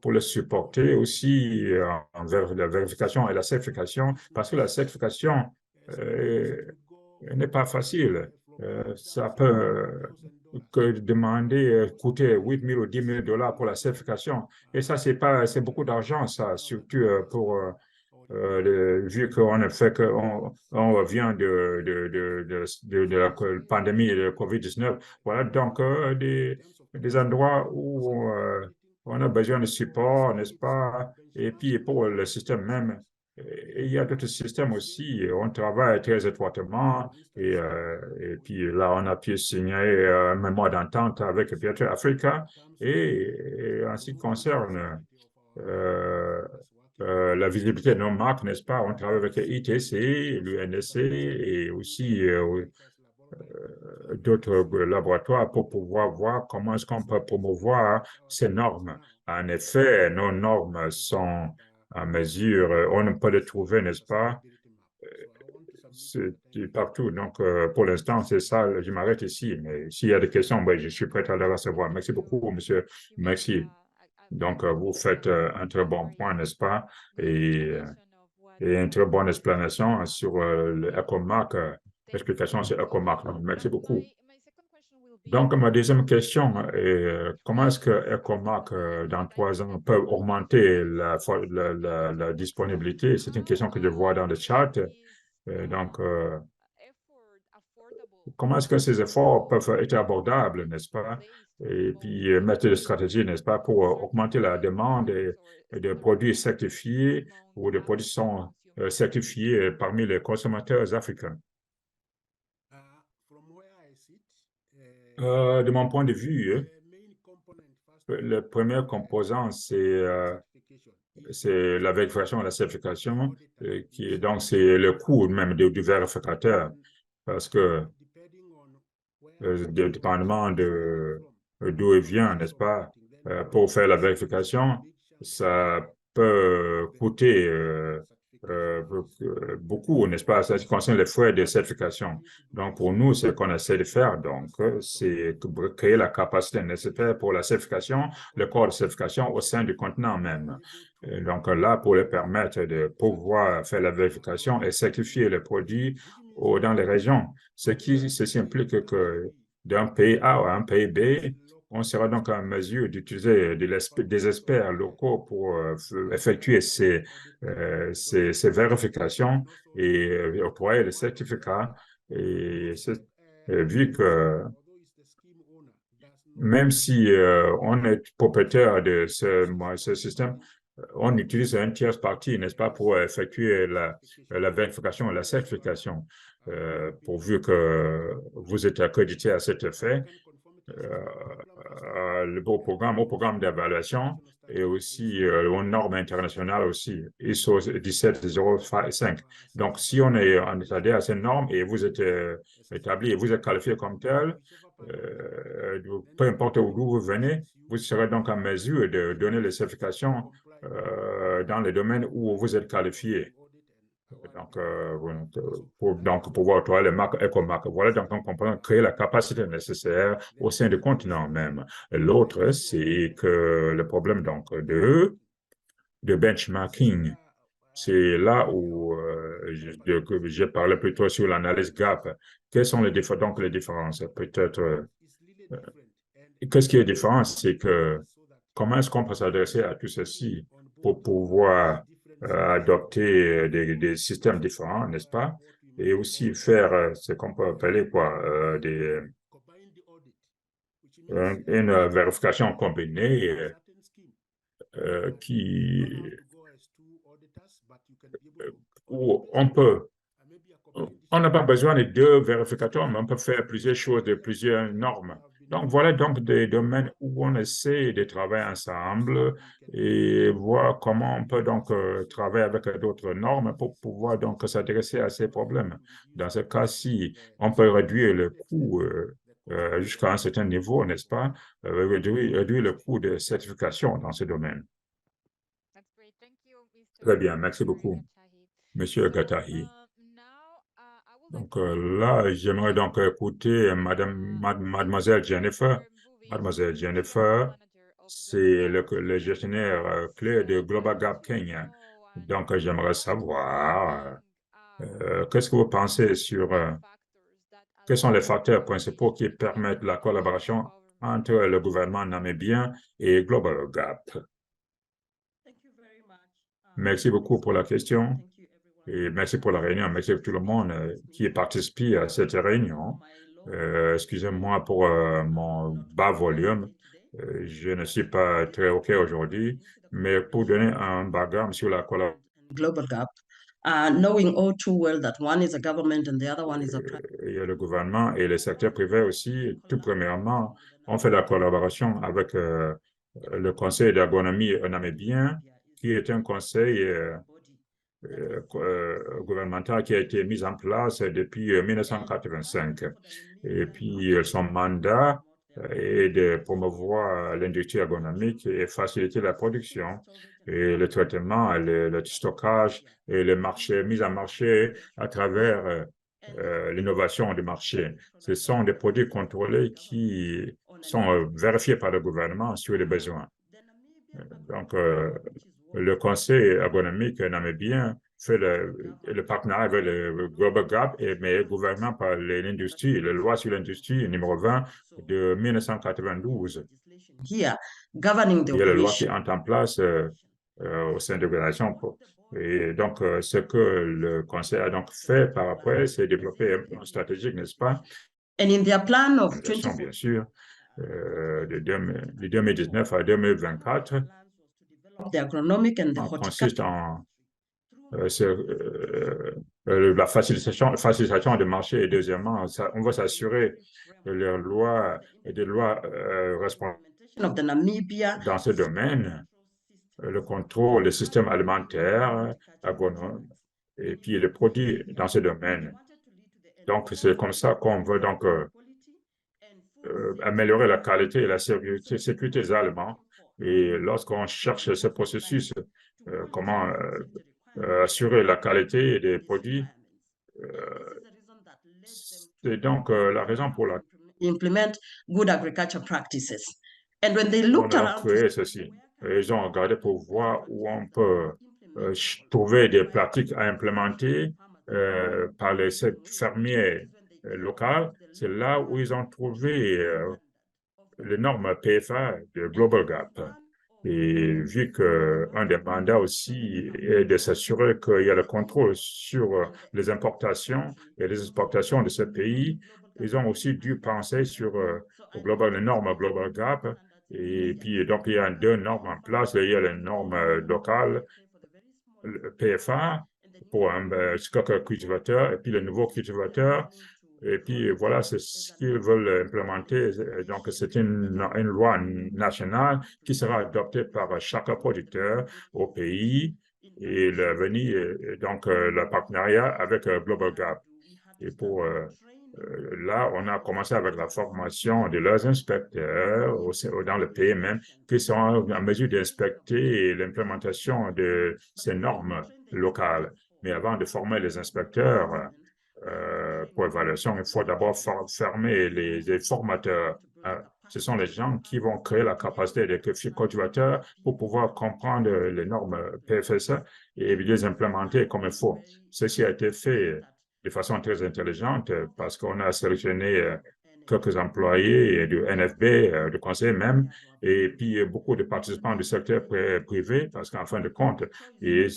pour le supporter aussi envers la vérification et la certification, parce que la certification n'est pas facile. Ça peut coûter 8 000 ou 10 000 $ pour la certification. Et ça, c'est beaucoup d'argent, ça, surtout vu qu'on a fait on revient de la pandémie de COVID-19, voilà donc des endroits où on a besoin de support, n'est-ce pas? Et puis pour le système même, et il y a d'autres systèmes aussi, on travaille très étroitement et puis là, on a pu signer un mémoire d'entente avec Better Africa et en ce qui concerne la visibilité de nos marques, n'est-ce pas? On travaille avec ITC, l'UNSC et aussi d'autres laboratoires pour pouvoir voir comment est-ce qu'on peut promouvoir ces normes. En effet, nos normes sont en mesure, on ne peut les trouver, n'est-ce pas? C'est partout. Donc, pour l'instant, c'est ça. Je m'arrête ici. Mais s'il y a des questions, ben, je suis prêt à les recevoir. Merci beaucoup, monsieur. Merci. Donc, vous faites un très bon point, n'est-ce pas? Et une très bonne explanation sur l'EcoMark, l'explication sur EcoMark. Merci beaucoup. Donc, ma deuxième question est comment est-ce que EcoMark, dans 3 ans, peut augmenter la disponibilité? C'est une question que je vois dans le chat. Donc, comment est-ce que ces efforts peuvent être abordables, n'est-ce pas? Et puis mettre des stratégies, n'est-ce pas, pour augmenter la demande de produits certifiés ou de produits qui sont certifiés parmi les consommateurs africains. De mon point de vue, le premier composant, c'est la vérification et la certification, donc c'est le coût même du vérificateur, parce que dépendamment d'où il vient, n'est-ce pas, pour faire la vérification, ça peut coûter beaucoup, n'est-ce pas, ça concerne les frais de certification. Donc, pour nous, ce qu'on essaie de faire, donc, c'est créer la capacité nécessaire pour la certification, le corps de certification au sein du continent même. Et donc, là, pour leur permettre de pouvoir faire la vérification et certifier les produits dans les régions, ceci implique que d'un pays A à un pays B, on sera donc en mesure d'utiliser des experts locaux pour effectuer ces vérifications et octroyer les certificats. Et vu que même si on est propriétaire de ce système, on utilise un tierce partie, n'est-ce pas, pour effectuer la vérification et la certification, pourvu que vous êtes accrédité à cet effet. Au programme d'évaluation et aussi aux normes internationales aussi, ISO 17005. Donc, si on est en état à ces normes et vous êtes établi et vous êtes qualifié comme tel, peu importe d'où vous venez, vous serez donc en mesure de donner les certifications dans les domaines où vous êtes qualifié. Donc, pouvoir octroyer les marques EcoMark. Voilà, donc on comprend créer la capacité nécessaire au sein du continent même. L'autre, c'est que le problème donc de benchmarking, c'est là où j'ai parlé plutôt sur l'analyse gap. Quelles sont les différences? Peut-être, qu'est-ce qui est différent, c'est que comment est-ce qu'on peut s'adresser à tout ceci pour pouvoir adopter des systèmes différents, n'est-ce pas? Et aussi faire ce qu'on peut appeler une vérification combinée où on n'a pas besoin de 2 vérificateurs, mais on peut faire plusieurs choses, de plusieurs normes. Donc, voilà donc des domaines où on essaie de travailler ensemble et voir comment on peut donc travailler avec d'autres normes pour pouvoir donc s'adresser à ces problèmes. Dans ce cas-ci, on peut réduire le coût jusqu'à un certain niveau, n'est-ce pas? Réduire le coût de certification dans ce domaine. Très bien, merci beaucoup, Monsieur Gatahi. Donc là, j'aimerais donc écouter Mademoiselle Jennifer. Mademoiselle Jennifer, c'est le gestionnaire clé de Global Gap Kenya. Donc, j'aimerais savoir qu'est-ce que vous pensez sur quels sont les facteurs principaux qui permettent la collaboration entre le gouvernement namibien et Global Gap. Merci beaucoup pour la question et merci pour la réunion. Merci à tout le monde qui est participé à cette réunion. Excusez-moi pour mon bas volume. Je ne suis pas très OK aujourd'hui, mais pour donner un background sur la collaboration. Global Gap, knowing all too well that one is a government and the other one is a private. Il y a le gouvernement et le secteur privé aussi. Tout premièrement, on fait la collaboration avec le Conseil d'ergonomie namibien, qui est un conseil gouvernemental qui a été mis en place depuis 1985. Et puis, son mandat est de promouvoir l'industrie ergonomique et faciliter la production et le traitement, le stockage et le marché, mise en marché à travers l'innovation du marché. Ce sont des produits contrôlés qui sont vérifiés par le gouvernement sur les besoins. Donc, le Conseil ergonomique namibien fait le partenariat avec le Global Gap, mais le gouvernement par l'industrie, la loi sur l'industrie numéro 20 de 1992. Here, governing the Il y a la loi qui operation. entre en place au sein de l'organisation. Et donc, ce que le Conseil a donc fait par après, c'est développer un plan stratégique, n'est-ce pas? And in their plan of Bien sûr, de 2019 à 2024, the agronomic and the consiste en la facilitation des marchés et deuxièmement, on va s'assurer que les lois et des lois responsables of the Namibia dans ce domaine, le contrôle des systèmes alimentaires, et puis les produits dans ce domaine. Donc, c'est comme ça qu'on veut donc améliorer la qualité et la sécurité des aliments. Et lorsqu'on cherche ce processus, comment assurer la qualité des produits, c'est donc la raison pour laquelle implement good agriculture practices. And when they looked on a around, créé ceci. Ils ont regardé pour voir où on peut trouver des pratiques à implémenter par les fermiers locaux. C'est là où ils ont trouvé les normes PFA de Global Gap. Et vu qu'un des mandats aussi est de s'assurer qu'il y a le contrôle sur les importations et les exportations de ce pays, ils ont aussi dû penser sur les normes Global Gap. Et puis, donc, il y a deux normes en place. Il y a les normes locales, le PFA, pour un stock cultivateur, et puis le nouveau cultivateur. Et puis, voilà, c'est ce qu'ils veulent implémenter. Donc, c'est une loi nationale qui sera adoptée par chaque producteur au pays et l'avenir, donc, le partenariat avec Global Gap. Et pour là, on a commencé avec la formation de leurs inspecteurs dans le pays même, qui sont en mesure d'inspecter l'implémentation de ces normes locales. Mais avant de former les inspecteurs pour évaluation, il faut d'abord former les formateurs. Ce sont les gens qui vont créer la capacité des cultivateurs pour pouvoir comprendre les normes PFSA et les implémenter comme il faut. Ceci a été fait de façon très intelligente parce qu'on a sélectionné quelques employés du NFB, du conseil même, et puis beaucoup de participants du secteur privé parce qu'en fin de compte, il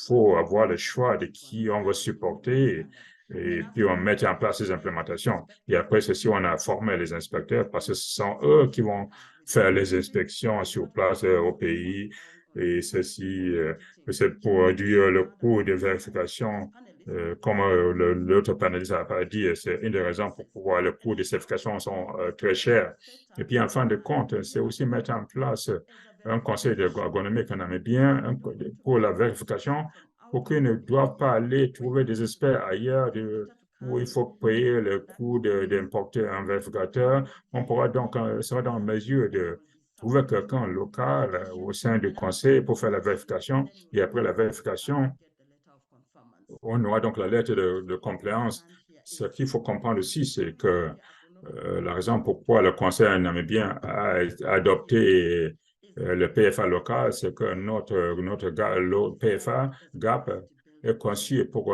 faut avoir le choix de qui on va supporter et puis on met en place ces implémentations. Et après ceci, on a formé les inspecteurs parce que ce sont eux qui vont faire les inspections sur place au pays et ceci, c'est pour réduire le coût de vérification. Comme l'autre panéliste a dit, c'est une des raisons pour pouvoir le coût des certifications sont très chers. Et puis, en fin de compte, c'est aussi mettre en place un conseil ergonomique namibien pour la vérification, pour qu'ils ne doivent pas aller trouver des experts ailleurs où il faut payer le coût d'importer un vérificateur. On pourra donc sera dans mesure de trouver quelqu'un local au sein du conseil pour faire la vérification. Et après la vérification, on aura donc la lettre de compliance. Ce qu'il faut comprendre aussi, c'est que la raison pourquoi le Conseil namibien a adopté le PFA local, c'est que notre PFA GAP est conçu pour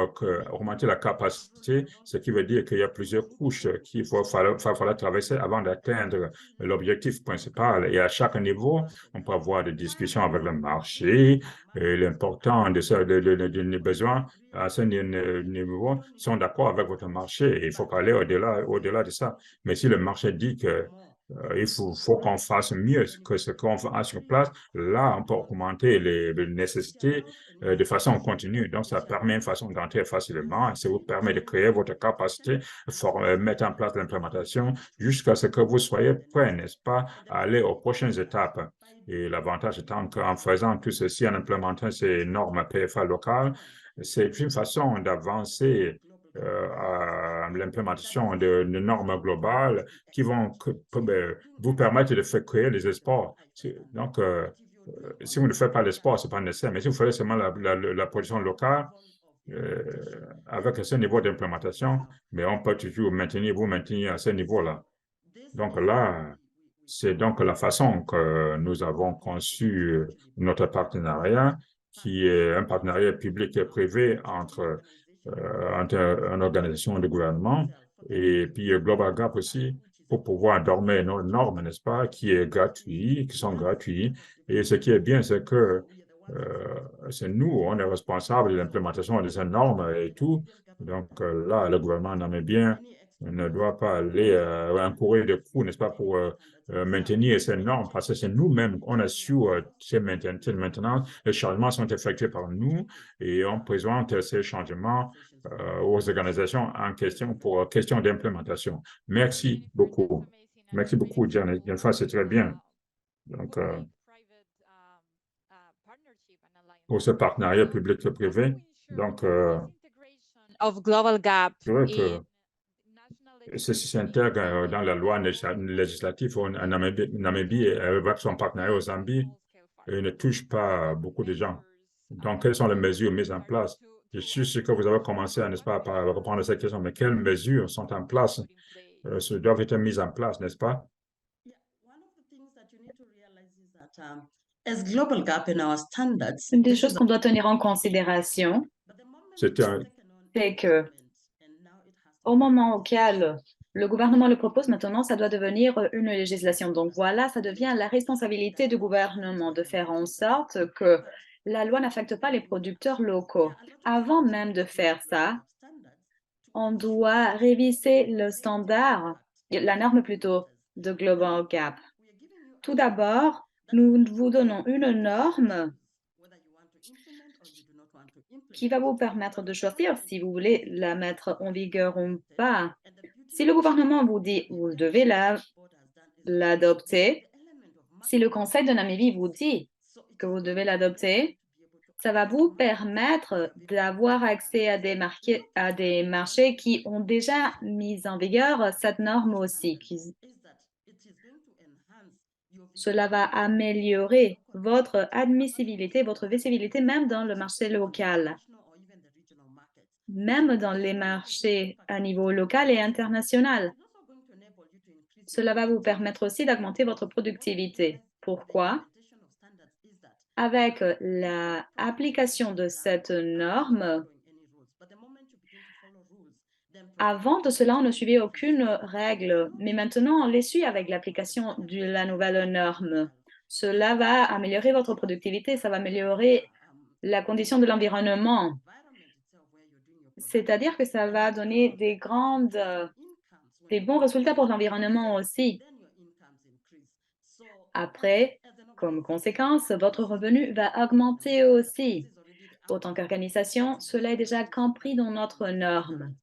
augmenter la capacité, ce qui veut dire qu'il y a plusieurs couches qu'il va falloir traverser avant d'atteindre l'objectif principal. Et à chaque niveau, on peut avoir des discussions avec le marché. L'important des besoins à ce niveau sont d'accord avec votre marché. Et il faut aller au-delà de ça. Mais si le marché dit que il faut qu'on fasse mieux que ce qu'on a sur place, là, on peut augmenter les nécessités de façon continue. Donc, ça permet une façon d'entrer facilement. Ça vous permet de créer votre capacité, mettre en place l'implémentation jusqu'à ce que vous soyez prêt, n'est-ce pas, à aller aux prochaines étapes. Et l'avantage étant qu'en faisant tout ceci, en implémentant ces normes PFA locales, c'est une façon d'avancer à l'implémentation de normes globales qui vont vous permettre de faire créer des espoirs. Donc, si vous ne faites pas l'espoir, ce n'est pas nécessaire, mais si vous faites seulement la production locale, avec ce niveau d'implémentation, mais on peut toujours vous maintenir à ce niveau-là. Donc là, c'est donc la façon que nous avons conçu notre partenariat, qui est un partenariat public et privé entre une organisation de gouvernement et puis Global Gap aussi, pour pouvoir dormir nos normes, n'est-ce pas, qui sont gratuits. Et ce qui est bien, c'est que c'est nous, on est responsable de l'implémentation de ces normes et tout. Donc là, le gouvernement namibien ne doit pas aller encourir des coûts, n'est-ce pas, pour maintenir ces normes, parce que c'est nous-mêmes, on assure ces maintenances. Les changements sont effectués par nous et on présente ces changements aux organisations en question pour question d'implémentation. Merci beaucoup. Merci beaucoup, Diane. C'est très bien. Donc, pour ce partenariat public-privé, donc, of Global Gap c'est vrai que ceci s'intègre dans la loi législative en Namibie avec son partenariat au Zambie et ne touche pas beaucoup de gens. Donc, quelles sont les mesures mises en place? Je suis sûr que vous avez commencé, n'est-ce pas, par répondre à cette question, mais quelles mesures sont en place, doivent être mises en place, n'est-ce pas? Une des choses qu'on doit tenir en considération, c'est que au moment auquel le gouvernement le propose, maintenant, ça doit devenir une législation. Donc voilà, ça devient la responsabilité du gouvernement de faire en sorte que la loi n'affecte pas les producteurs locaux. Avant même de faire ça, on doit réviser le standard, la norme plutôt, de Global Gap. Tout d'abord, nous vous donnons une norme qui va vous permettre de choisir si vous voulez la mettre en vigueur ou pas. Si le gouvernement vous dit vous devez l'adopter, si le Conseil de Namibie vous dit que vous devez l'adopter, ça va vous permettre d'avoir accès à des marchés qui ont déjà mis en vigueur cette norme aussi. Cela va améliorer votre admissibilité, votre visibilité, même dans le marché local, même dans les marchés à niveau local et international. Cela va vous permettre aussi d'augmenter votre productivité. Pourquoi? Avec l'application de cette norme, avant de cela, on ne suivait aucune règle, mais maintenant, on les suit avec l'application de la nouvelle norme. Cela va améliorer votre productivité, ça va améliorer la condition de l'environnement. C'est-à-dire que ça va donner des bons résultats pour l'environnement aussi. Après, comme conséquence, votre revenu va augmenter aussi. Autant qu'organisation, cela est déjà compris dans notre norme.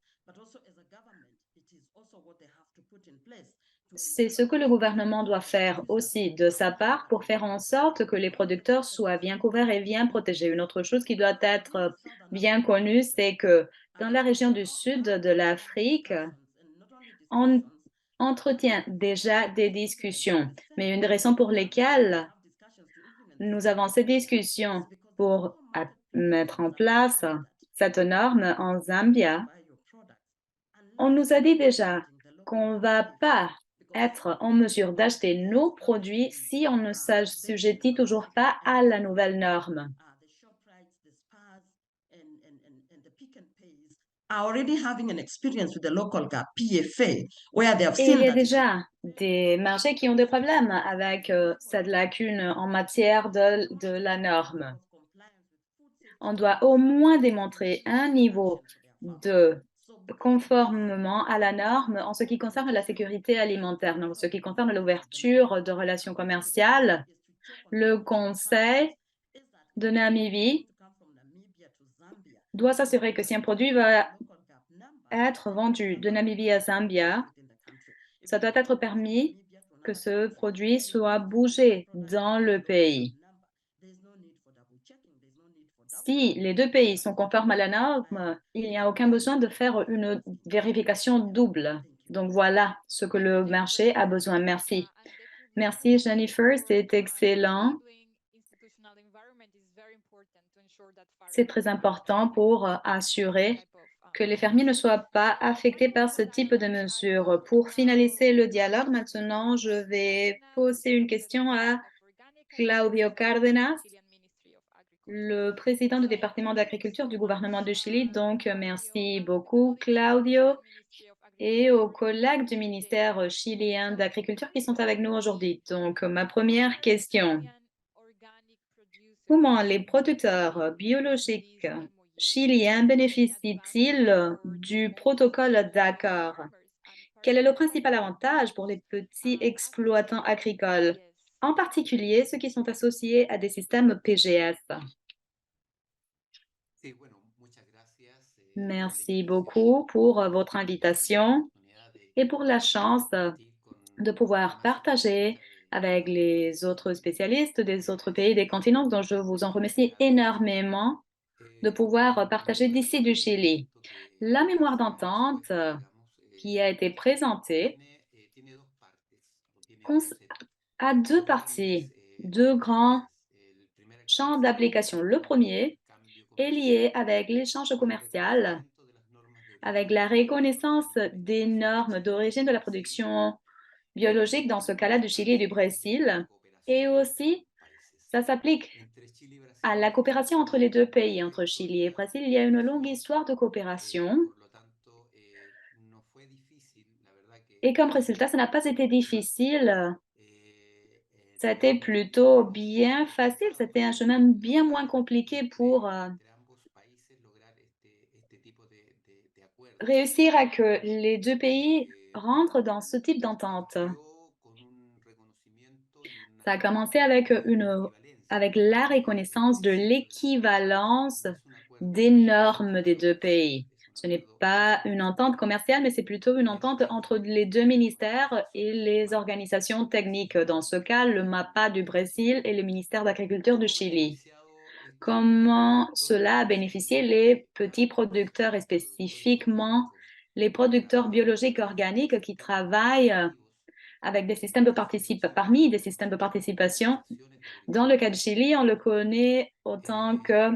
C'est ce que le gouvernement doit faire aussi de sa part pour faire en sorte que les producteurs soient bien couverts et bien protégés. Une autre chose qui doit être bien connue, c'est que dans la région du sud de l'Afrique, on entretient déjà des discussions. Mais une des raisons pour lesquelles nous avons ces discussions pour mettre en place cette norme en Zambia, on nous a dit déjà qu'on ne va pas être en mesure d'acheter nos produits si on ne s'assujettit toujours pas à la nouvelle norme. are already having an experience with the local gap, PFA, where they have Et il seen y a that déjà des marchés qui ont des problèmes avec cette lacune en matière de la norme. On doit au moins démontrer un niveau de conformément à la norme en ce qui concerne la sécurité alimentaire. En ce qui concerne l'ouverture de relations commerciales, le Conseil de Namibie doit s'assurer que si un produit va être vendu de Namibie à Zambia, ça doit être permis que ce produit soit bougé dans le pays. Si les deux pays sont conformes à la norme, il n'y a aucun besoin de faire une vérification double. Donc voilà ce que le marché a besoin. Merci. Merci Jennifer, c'est excellent. C'est très important pour assurer que les fermiers ne soient pas affectés par ce type de mesures. Pour finaliser le dialogue, maintenant, je vais poser une question à Claudio Cárdenas, le président du département d'agriculture du gouvernement du Chili. Donc, merci beaucoup, Claudio, et aux collègues du ministère chilien d'agriculture qui sont avec nous aujourd'hui. Donc, ma première question. Comment les producteurs biologiques chiliens bénéficient-ils du protocole d'accord? Quel est le principal avantage pour les petits exploitants agricoles, en particulier ceux qui sont associés à des systèmes PGS? Merci beaucoup pour votre invitation et pour la chance de pouvoir partager avec les autres spécialistes des autres pays des continents. Donc, je vous en remercie énormément de pouvoir partager d'ici du Chili. La mémoire d'entente qui a été présentée a deux parties, deux grands champs d'application. Le premier est lié avec l'échange commercial, avec la reconnaissance des normes d'origine de la production biologique, dans ce cas-là du Chili et du Brésil, et aussi ça s'applique à la coopération entre les deux pays, entre Chili et Brésil. Il y a une longue histoire de coopération. Et comme résultat, ça n'a pas été difficile. Ça a été plutôt bien facile. C'était un chemin bien moins compliqué pour réussir à que les deux pays rentrent dans ce type d'entente. Ça a commencé avec la reconnaissance de l'équivalence des normes des deux pays. Ce n'est pas une entente commerciale, mais c'est plutôt une entente entre les deux ministères et les organisations techniques. Dans ce cas, le MAPA du Brésil et le ministère de l'Agriculture du Chili. Comment cela a bénéficié les petits producteurs et spécifiquement les producteurs biologiques organiques qui travaillent avec des systèmes de participation, parmi des systèmes de participation. Dans le cas de Chili, on le connaît autant que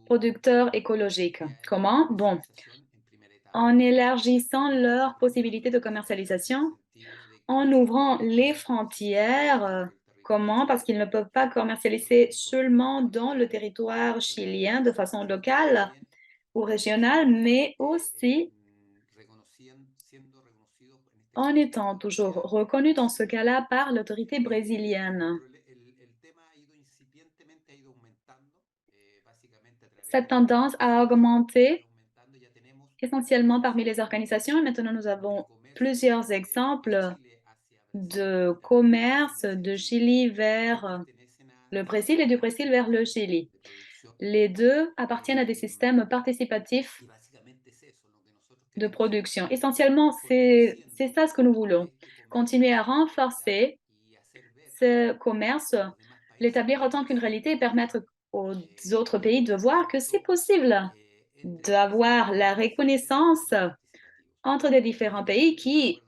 producteurs écologiques. Comment? Bon, en élargissant leurs possibilités de commercialisation, en ouvrant les frontières. Comment? Parce qu'ils ne peuvent pas commercialiser seulement dans le territoire chilien de façon locale ou régionale, mais aussi en étant toujours reconnus dans ce cas-là par l'autorité brésilienne. Cette tendance a augmenté essentiellement parmi les organisations. Maintenant, nous avons plusieurs exemples de commerce de Chili vers le Brésil et du Brésil vers le Chili. Les deux appartiennent à des systèmes participatifs de production. Essentiellement, c'est ça ce que nous voulons. Continuer à renforcer ce commerce, l'établir autant qu'une réalité et permettre aux autres pays de voir que c'est possible d'avoir la reconnaissance entre les différents pays qui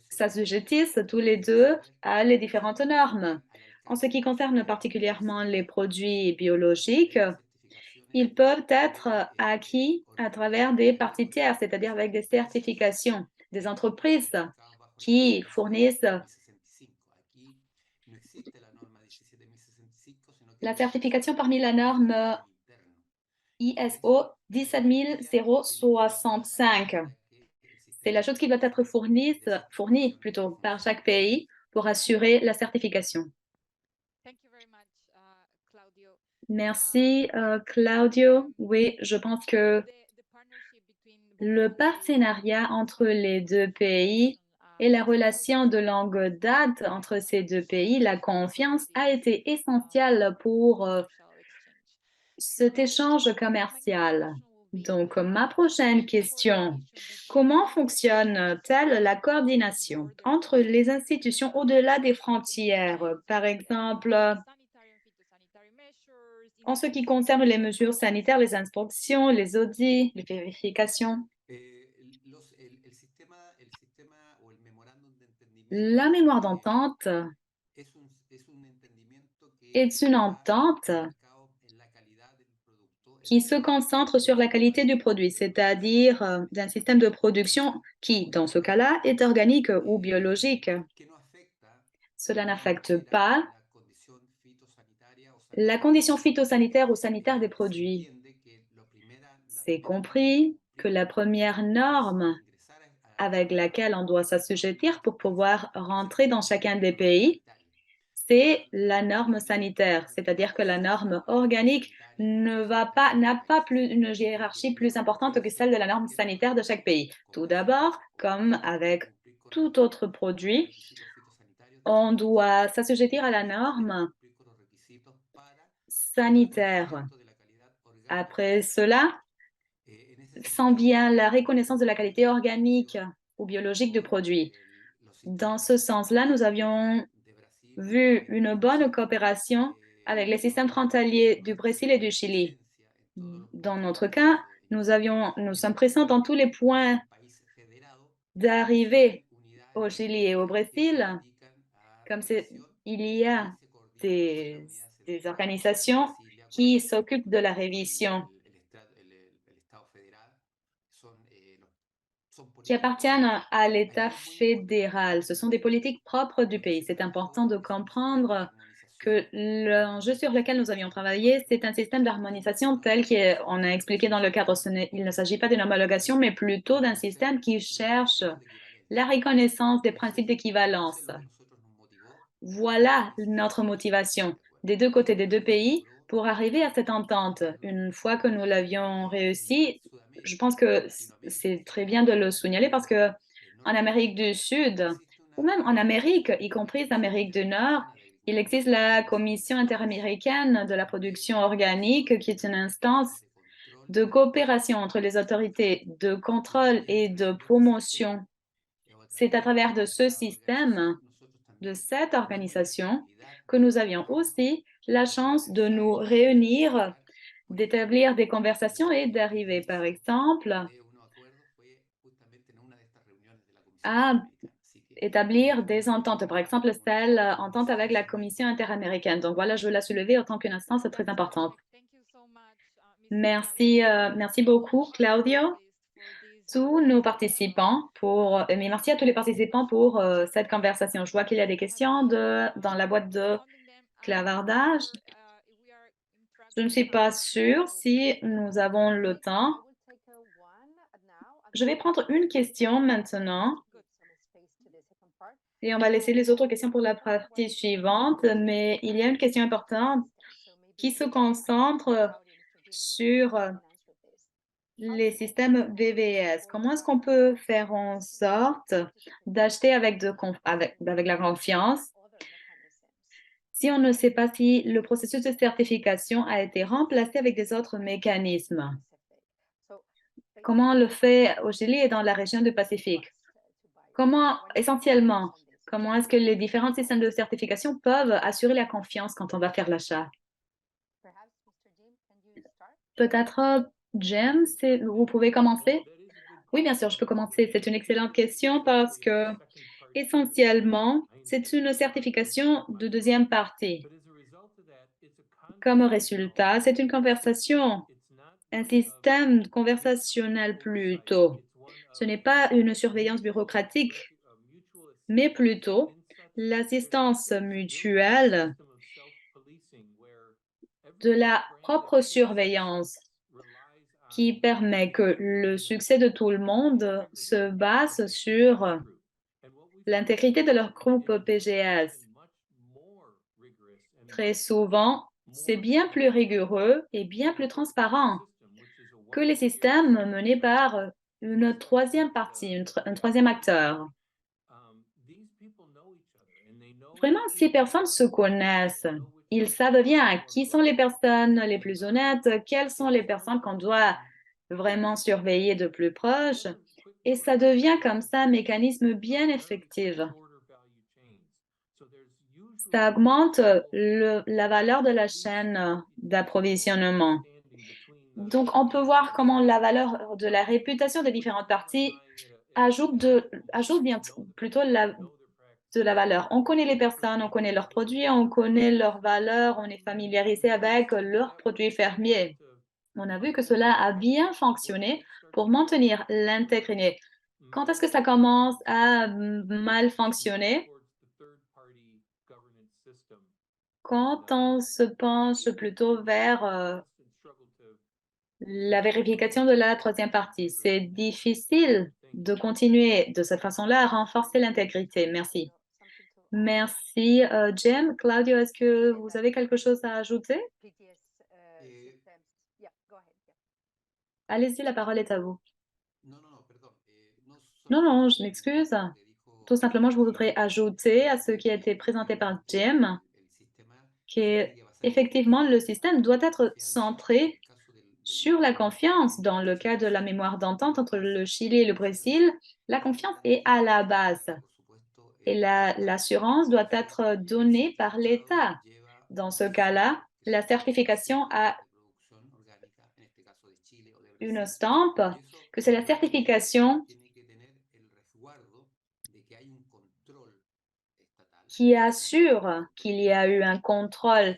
s'assujettissent tous les deux à les différentes normes. En ce qui concerne particulièrement les produits biologiques, ils peuvent être acquis à travers des parties tiers, c'est-à-dire avec des certifications, des entreprises qui fournissent la certification parmi la norme ISO 17065. C'est la chose qui doit être fournie plutôt par chaque pays pour assurer la certification. Merci, Claudio. Oui, je pense que le partenariat entre les deux pays et la relation de longue date entre ces deux pays, la confiance a été essentielle pour cet échange commercial. Donc, ma prochaine question, comment fonctionne-t-elle la coordination entre les institutions au-delà des frontières? Par exemple, en ce qui concerne les mesures sanitaires, les inspections, les audits, les vérifications. La mémoire d'entente est une entente qui se concentre sur la qualité du produit, c'est-à-dire d'un système de production qui, dans ce cas-là, est organique ou biologique. Cela n'affecte pas la condition phytosanitaire ou sanitaire des produits. C'est compris que la première norme avec laquelle on doit s'assujettir pour pouvoir rentrer dans chacun des pays, c'est la norme sanitaire, c'est-à-dire que la norme organique n'a pas une hiérarchie plus importante que celle de la norme sanitaire de chaque pays. Tout d'abord, comme avec tout autre produit, on doit s'assujettir à la norme sanitaire. Après cela, s'en vient la reconnaissance de la qualité organique ou biologique du produit. Dans ce sens-là, nous avions vu une bonne coopération avec les systèmes frontaliers du Brésil et du Chili. Dans notre cas, nous sommes présents dans tous les points d'arrivée au Chili et au Brésil. Comme il y a des organisations qui s'occupent de la révision, qui appartiennent à l'État fédéral. Ce sont des politiques propres du pays. C'est important de comprendre que l'enjeu sur lequel nous avions travaillé, c'est un système d'harmonisation tel qu'on a expliqué dans le cadre. Il ne s'agit pas d'une homologation, mais plutôt d'un système qui cherche la reconnaissance des principes d'équivalence. Voilà notre motivation des deux côtés des deux pays pour arriver à cette entente. Une fois que nous l'avions réussi, je pense que c'est très bien de le signaler parce que en Amérique du Sud, ou même en Amérique, y compris l'Amérique du Nord, il existe la Commission interaméricaine de la production organique, qui est une instance de coopération entre les autorités de contrôle et de promotion. C'est à travers de ce système, de cette organisation, que nous avions aussi la chance de nous réunir, d'établir des conversations et d'arriver, par exemple, à établir des ententes, par exemple, celle entente avec la Commission interaméricaine. Donc voilà, je veux la soulever en tant qu'une instance très importante. Merci, merci beaucoup, Claudio. Tous nos participants mais merci à tous les participants pour cette conversation. Je vois qu'il y a des questions dans la boîte de clavardage. Je ne suis pas sûre si nous avons le temps. Je vais prendre une question maintenant et on va laisser les autres questions pour la partie suivante, mais il y a une question importante qui se concentre sur les systèmes VVS. Comment est-ce qu'on peut faire en sorte d'acheter avec la confiance si on ne sait pas si le processus de certification a été remplacé avec des autres mécanismes? Comment on le fait au Chili et dans la région du Pacifique? Essentiellement, comment est-ce que les différents systèmes de certification peuvent assurer la confiance quand on va faire l'achat? Peut-être, James, vous pouvez commencer? Oui, bien sûr, je peux commencer. C'est une excellente question parce que, essentiellement, c'est une certification de deuxième partie. Comme résultat, c'est une conversation, un système conversationnel plutôt. Ce n'est pas une surveillance bureaucratique, mais plutôt l'assistance mutuelle de la propre surveillance qui permet que le succès de tout le monde se base sur l'intégrité de leur groupe PGS. Très souvent, c'est bien plus rigoureux et bien plus transparent que les systèmes menés par une troisième partie, un troisième acteur. Vraiment, ces personnes se connaissent. Ils savent bien qui sont les personnes les plus honnêtes, quelles sont les personnes qu'on doit vraiment surveiller de plus proche. Et ça devient comme ça un mécanisme bien effectif. Ça augmente la valeur de la chaîne d'approvisionnement. Donc, on peut voir comment la valeur de la réputation des différentes parties ajoute bien plutôt de la valeur. On connaît les personnes, on connaît leurs produits, on connaît leurs valeurs, on est familiarisé avec leurs produits fermiers. On a vu que cela a bien fonctionné pour maintenir l'intégrité. Quand est-ce que ça commence à mal fonctionner? Quand on se penche plutôt vers la vérification de la troisième partie. C'est difficile de continuer de cette façon-là à renforcer l'intégrité. Merci. Merci, Jim. Claudio, est-ce que vous avez quelque chose à ajouter? Allez-y, la parole est à vous. Non, je m'excuse. Tout simplement, je voudrais ajouter à ce qui a été présenté par Jim qu'effectivement, le système doit être centré sur la confiance. Dans le cas de la mémoire d'entente entre le Chili et le Brésil, la confiance est à la base et l'assurance doit être donnée par l'État. Dans ce cas-là, la certification a une stampe, que c'est la certification qui assure qu'il y a eu un contrôle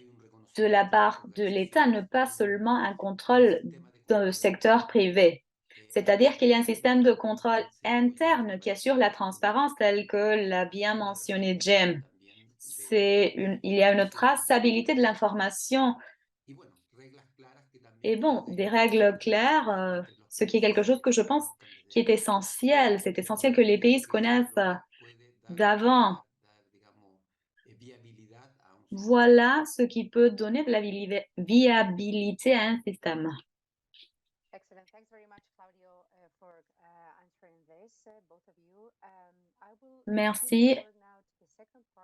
de la part de l'État, ne pas seulement un contrôle dans le secteur privé. C'est-à-dire qu'il y a un système de contrôle interne qui assure la transparence, tel que l'a bien mentionné Jim. Il y a une traçabilité de l'information. Et bon, des règles claires, ce qui est quelque chose que je pense qui est essentiel. C'est essentiel que les pays se connaissent d'avant. Voilà ce qui peut donner de la viabilité à un système. Merci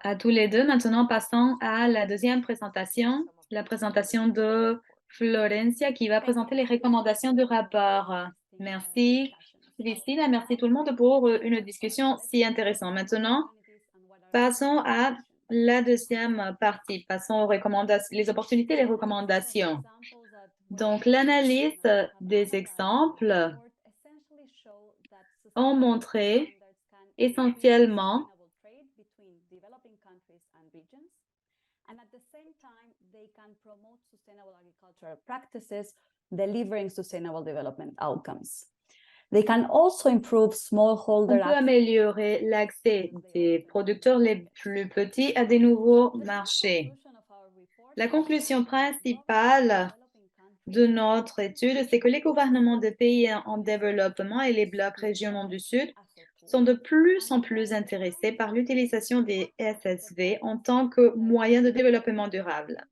à tous les deux. Maintenant, passons à la deuxième présentation, la présentation de Florencia qui va présenter les recommandations du rapport. Merci, Christine, et merci tout le monde pour une discussion si intéressante. Maintenant, passons à la deuxième partie. Passons aux recommandations, les opportunités et les recommandations. Donc, l'analyse des exemples ont montré essentiellement and at the same time, they can promote sustainable agricultural practices, delivering sustainable development outcomes. They can also improve smallholder. On peut améliorer l'accès des producteurs les plus petits à des nouveaux marchés. La conclusion principale de notre étude, c'est que les gouvernements des pays en développement et les blocs régionaux du Sud sont de plus en plus intéressés par l'utilisation des SSV en tant que moyen de développement durable.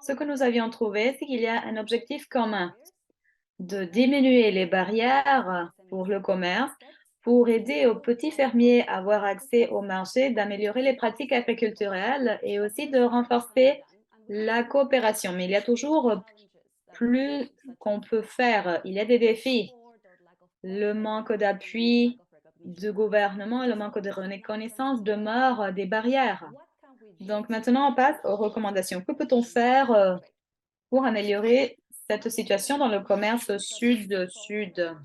Ce que nous avions trouvé, c'est qu'il y a un objectif commun de diminuer les barrières pour le commerce, pour aider aux petits fermiers à avoir accès au marché, d'améliorer les pratiques agriculturelles et aussi de renforcer la coopération. Mais il y a toujours plus qu'on peut faire. Il y a des défis. Le manque d'appui du gouvernement et le manque de reconnaissance demeurent des barrières. Donc maintenant, on passe aux recommandations. Que peut-on faire pour améliorer cette situation dans le commerce sud-sud?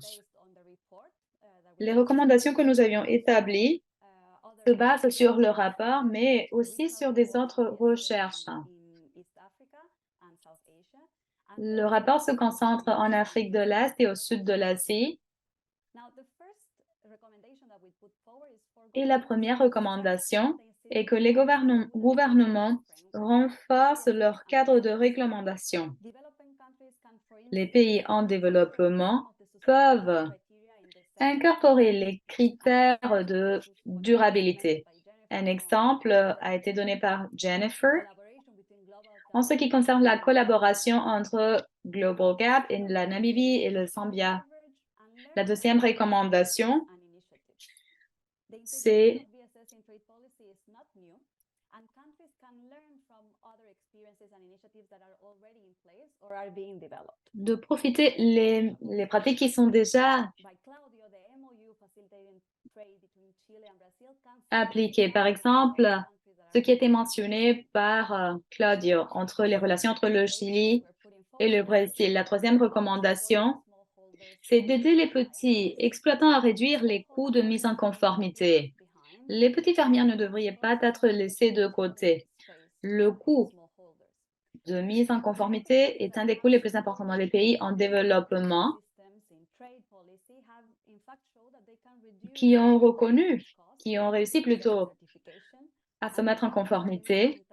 Les recommandations que nous avions établies se basent sur le rapport, mais aussi sur des autres recherches. Le rapport se concentre en Afrique de l'Est et au sud de l'Asie. Et la première recommandation, et que les gouvernements renforcent leur cadre de réglementation. Les pays en développement peuvent incorporer les critères de durabilité. Un exemple a été donné par Jennifer en ce qui concerne la collaboration entre Global Gap et la Namibie et le Zambia. La deuxième recommandation, c'est de profiter les pratiques qui sont déjà appliquées. Par exemple, ce qui a été mentionné par Claudio entre les relations entre le Chili et le Brésil. La troisième recommandation, c'est d'aider les petits exploitants à réduire les coûts de mise en conformité. Les petits fermiers ne devraient pas être laissés de côté. Le coût de mise en conformité est un des coûts les plus importants dans les pays en développement qui ont réussi plutôt à se mettre en conformité.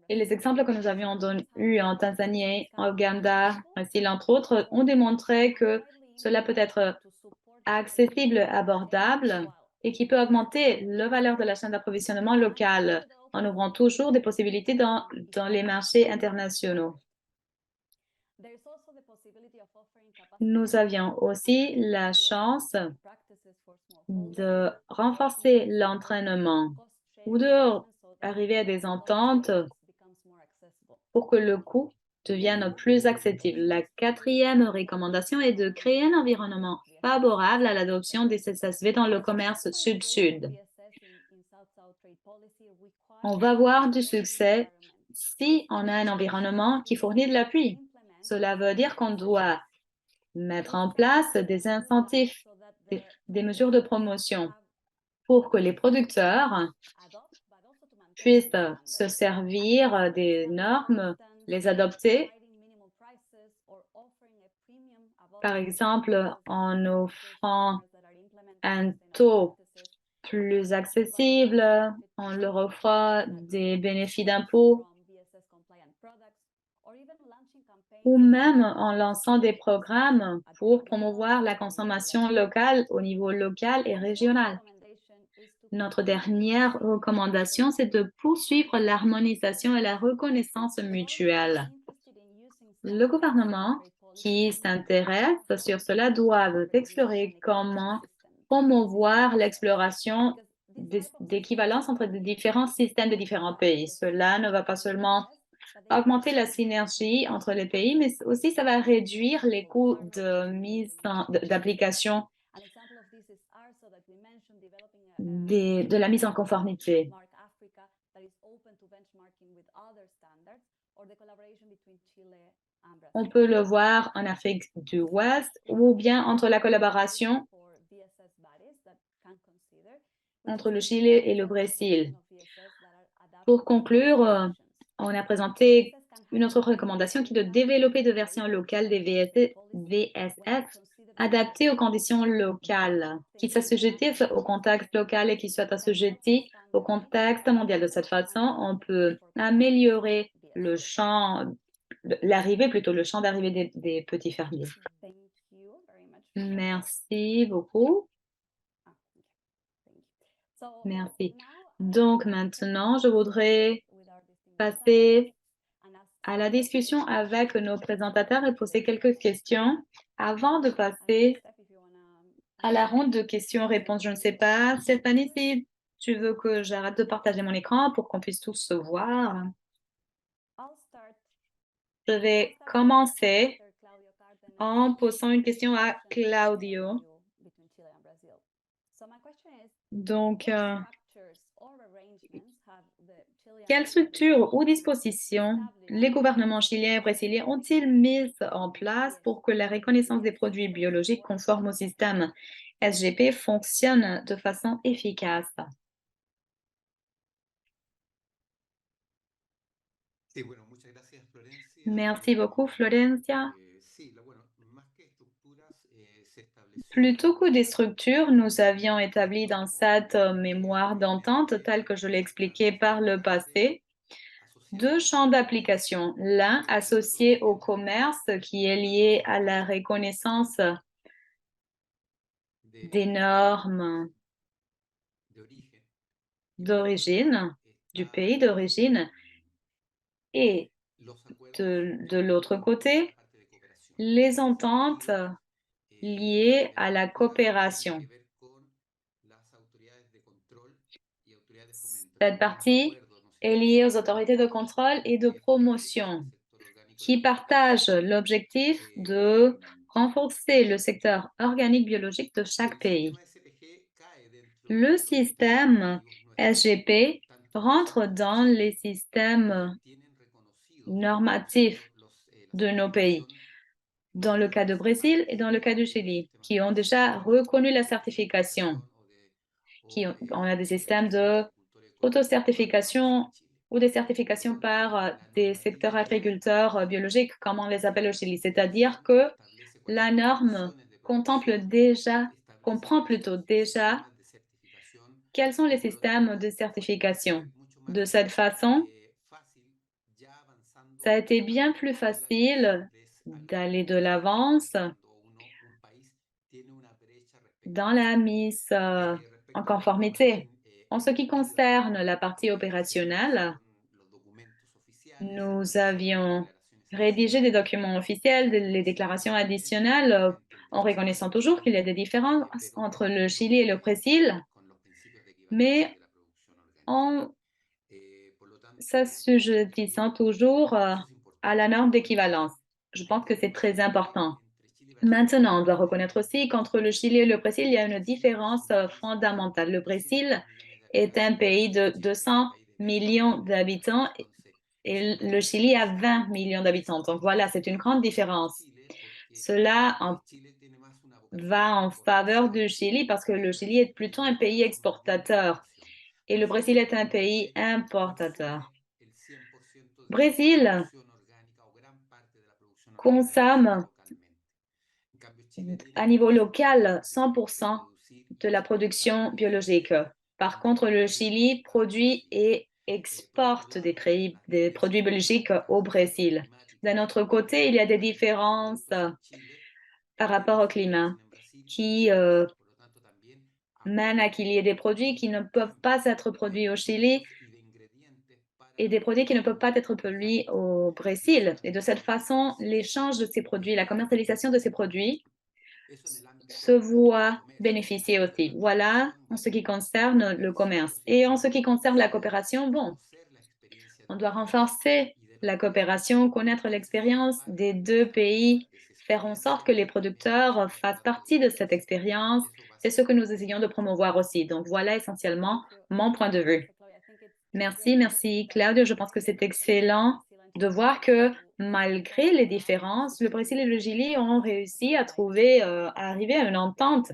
Et les exemples que nous avions eus en Tanzanie, en Ouganda, ainsi entre autres, ont démontré que cela peut être accessible, abordable et qui peut augmenter la valeur de la chaîne d'approvisionnement locale en ouvrant toujours des possibilités dans les marchés internationaux. Nous avions aussi la chance de renforcer l'entraînement ou d'arriver à des ententes pour que le coût devienne plus accessible. La quatrième recommandation est de créer un environnement favorable à l'adoption des CSV dans le commerce sud-sud. On va avoir du succès si on a un environnement qui fournit de l'appui. Cela veut dire qu'on doit mettre en place des incentives, des mesures de promotion pour que les producteurs puissent se servir des normes, les adopter, par exemple en offrant un taux plus accessible, en leur offrant des bénéfices d'impôt ou même en lançant des programmes pour promouvoir la consommation locale au niveau local et régional. Notre dernière recommandation, c'est de poursuivre l'harmonisation et la reconnaissance mutuelle. Le gouvernement qui s'intéresse sur cela doit explorer comment promouvoir l'exploration d'équivalence entre les différents systèmes de différents pays. Cela ne va pas seulement augmenter la synergie entre les pays, mais aussi ça va réduire les coûts d'application de la mise en conformité. On peut le voir en Afrique de l'Ouest ou bien entre la collaboration entre le Chili et le Brésil. Pour conclure, on a présenté une autre recommandation qui est de développer des versions locales des VSF adaptées aux conditions locales, qui s'assujettissent au contexte local et qui soient assujetties au contexte mondial. De cette façon, on peut améliorer le champ d'arrivée des petits fermiers. Merci beaucoup. Merci. Donc maintenant, je voudrais passer à la discussion avec nos présentateurs et poser quelques questions avant de passer à la ronde de questions-réponses. Je ne sais pas, Stéphanie, si tu veux que j'arrête de partager mon écran pour qu'on puisse tous se voir. Je vais commencer en posant une question à Claudio. Donc, quelles structures ou dispositions les gouvernements chiliens et brésiliens ont-ils mises en place pour que la reconnaissance des produits biologiques conformes au système SGP fonctionne de façon efficace? Merci beaucoup, Florencia. Plutôt que des structures, nous avions établi dans cette mémoire d'entente, telle que je l'ai expliqué par le passé, deux champs d'application. L'un associé au commerce qui est lié à la reconnaissance des normes d'origine, du pays d'origine, et de l'autre côté, les ententes liées à la coopération. Cette partie est liée aux autorités de contrôle et de promotion qui partagent l'objectif de renforcer le secteur organique biologique de chaque pays. Le système SGP rentre dans les systèmes normatifs de nos pays, dans le cas du Brésil et dans le cas du Chili, qui ont déjà reconnu la certification. On a des systèmes de auto-certification ou des certifications par des secteurs agriculteurs biologiques, comme on les appelle au Chili. C'est-à-dire que la norme comprend plutôt déjà quels sont les systèmes de certification. De cette façon, ça a été bien plus facile d'aller de l'avance dans la mise en conformité. En ce qui concerne la partie opérationnelle, nous avions rédigé des documents officiels, les déclarations additionnelles, en reconnaissant toujours qu'il y a des différences entre le Chili et le Brésil, mais en s'assujettissant toujours à la norme d'équivalence. Je pense que c'est très important. Maintenant, on doit reconnaître aussi qu'entre le Chili et le Brésil, il y a une différence fondamentale. Le Brésil est un pays de 200 millions d'habitants et le Chili a 20 millions d'habitants. Donc voilà, c'est une grande différence. Cela va en faveur du Chili parce que le Chili est plutôt un pays exportateur et le Brésil est un pays importateur. Brésil consomme à niveau local 100% de la production biologique. Par contre, le Chili produit et exporte des produits biologiques au Brésil. D'un autre côté, il y a des différences par rapport au climat qui mènent à qu'il y ait des produits qui ne peuvent pas être produits au Chili et des produits qui ne peuvent pas être produits au Brésil. Et de cette façon, l'échange de ces produits, la commercialisation de ces produits se voit bénéficier aussi. Voilà en ce qui concerne le commerce. Et en ce qui concerne la coopération, bon, on doit renforcer la coopération, connaître l'expérience des deux pays, faire en sorte que les producteurs fassent partie de cette expérience. C'est ce que nous essayons de promouvoir aussi. Donc, voilà essentiellement mon point de vue. Merci, Claudio. Je pense que c'est excellent de voir que malgré les différences, le Brésil et le Chili ont réussi à arriver à une entente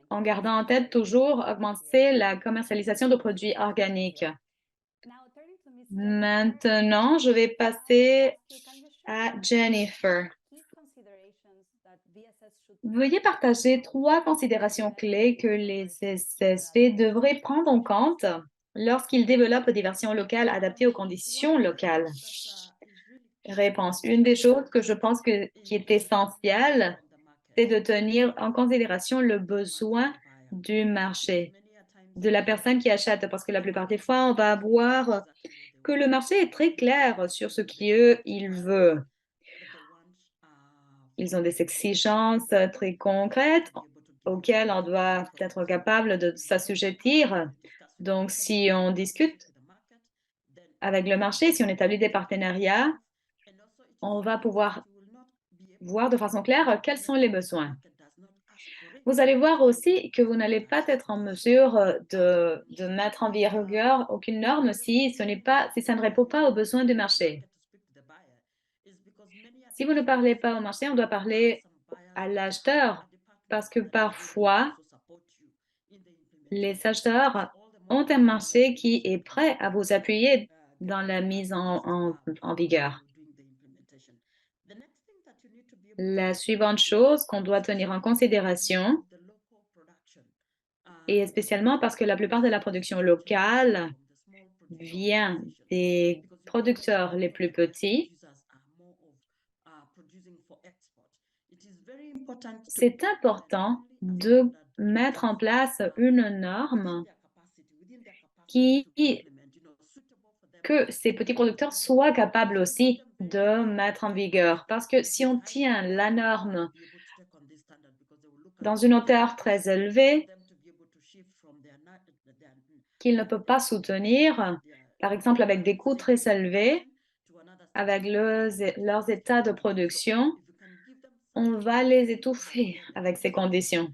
en gardant en tête toujours augmenter la commercialisation de produits organiques. Maintenant, je vais passer à Jennifer. Veuillez partager 3 considérations clés que les SSV devraient prendre en compte lorsqu'ils développent des versions locales adaptées aux conditions locales. Réponse. Une des choses que je pense qui est essentielle, c'est de tenir en considération le besoin du marché, de la personne qui achète, parce que la plupart des fois, on va voir que le marché est très clair sur ce qu'il veut. Ils ont des exigences très concrètes auxquelles on doit être capable de s'assujettir. Donc, si on discute avec le marché, si on établit des partenariats, on va pouvoir voir de façon claire quels sont les besoins. Vous allez voir aussi que vous n'allez pas être en mesure de mettre en vigueur aucune norme si ça ne répond pas aux besoins du marché. Si vous ne parlez pas au marché, on doit parler à l'acheteur parce que parfois, les acheteurs ont un marché qui est prêt à vous appuyer dans la mise en vigueur. La suivante chose qu'on doit tenir en considération, et spécialement parce que la plupart de la production locale vient des producteurs les plus petits, c'est important de mettre en place une norme que ces petits producteurs soient capables aussi de mettre en vigueur. Parce que si on tient la norme dans une hauteur très élevée, qu'ils ne peuvent pas soutenir, par exemple avec des coûts très élevés, avec leurs états de production, on va les étouffer avec ces conditions.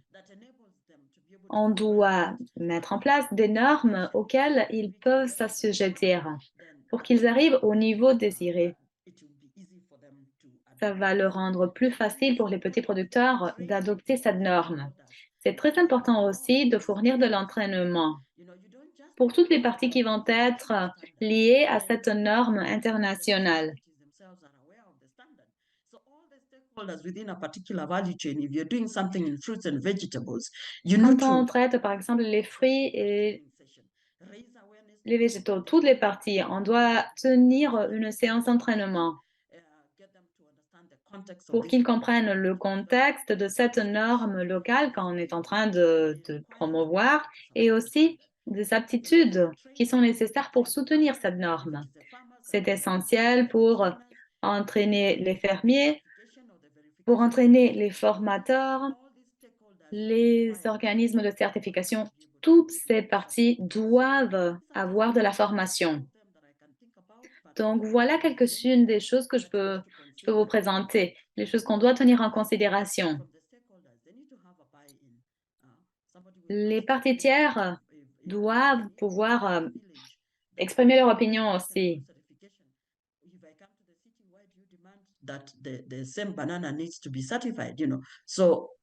On doit mettre en place des normes auxquelles ils peuvent s'assujettir pour qu'ils arrivent au niveau désiré. Ça va le rendre plus facile pour les petits producteurs d'adopter cette norme. C'est très important aussi de fournir de l'entraînement pour toutes les parties qui vont être liées à cette norme internationale. Quand on traite, par exemple, les fruits et les végétaux, toutes les parties, on doit tenir une séance d'entraînement pour qu'ils comprennent le contexte de cette norme locale quand on est en train de promouvoir et aussi des aptitudes qui sont nécessaires pour soutenir cette norme. C'est essentiel pour entraîner les fermiers, pour entraîner les formateurs, les organismes de certification. Toutes ces parties doivent avoir de la formation. Donc, voilà quelques-unes des choses que je peux vous présenter, les choses qu'on doit tenir en considération. Les parties tiers doivent pouvoir exprimer leur opinion aussi.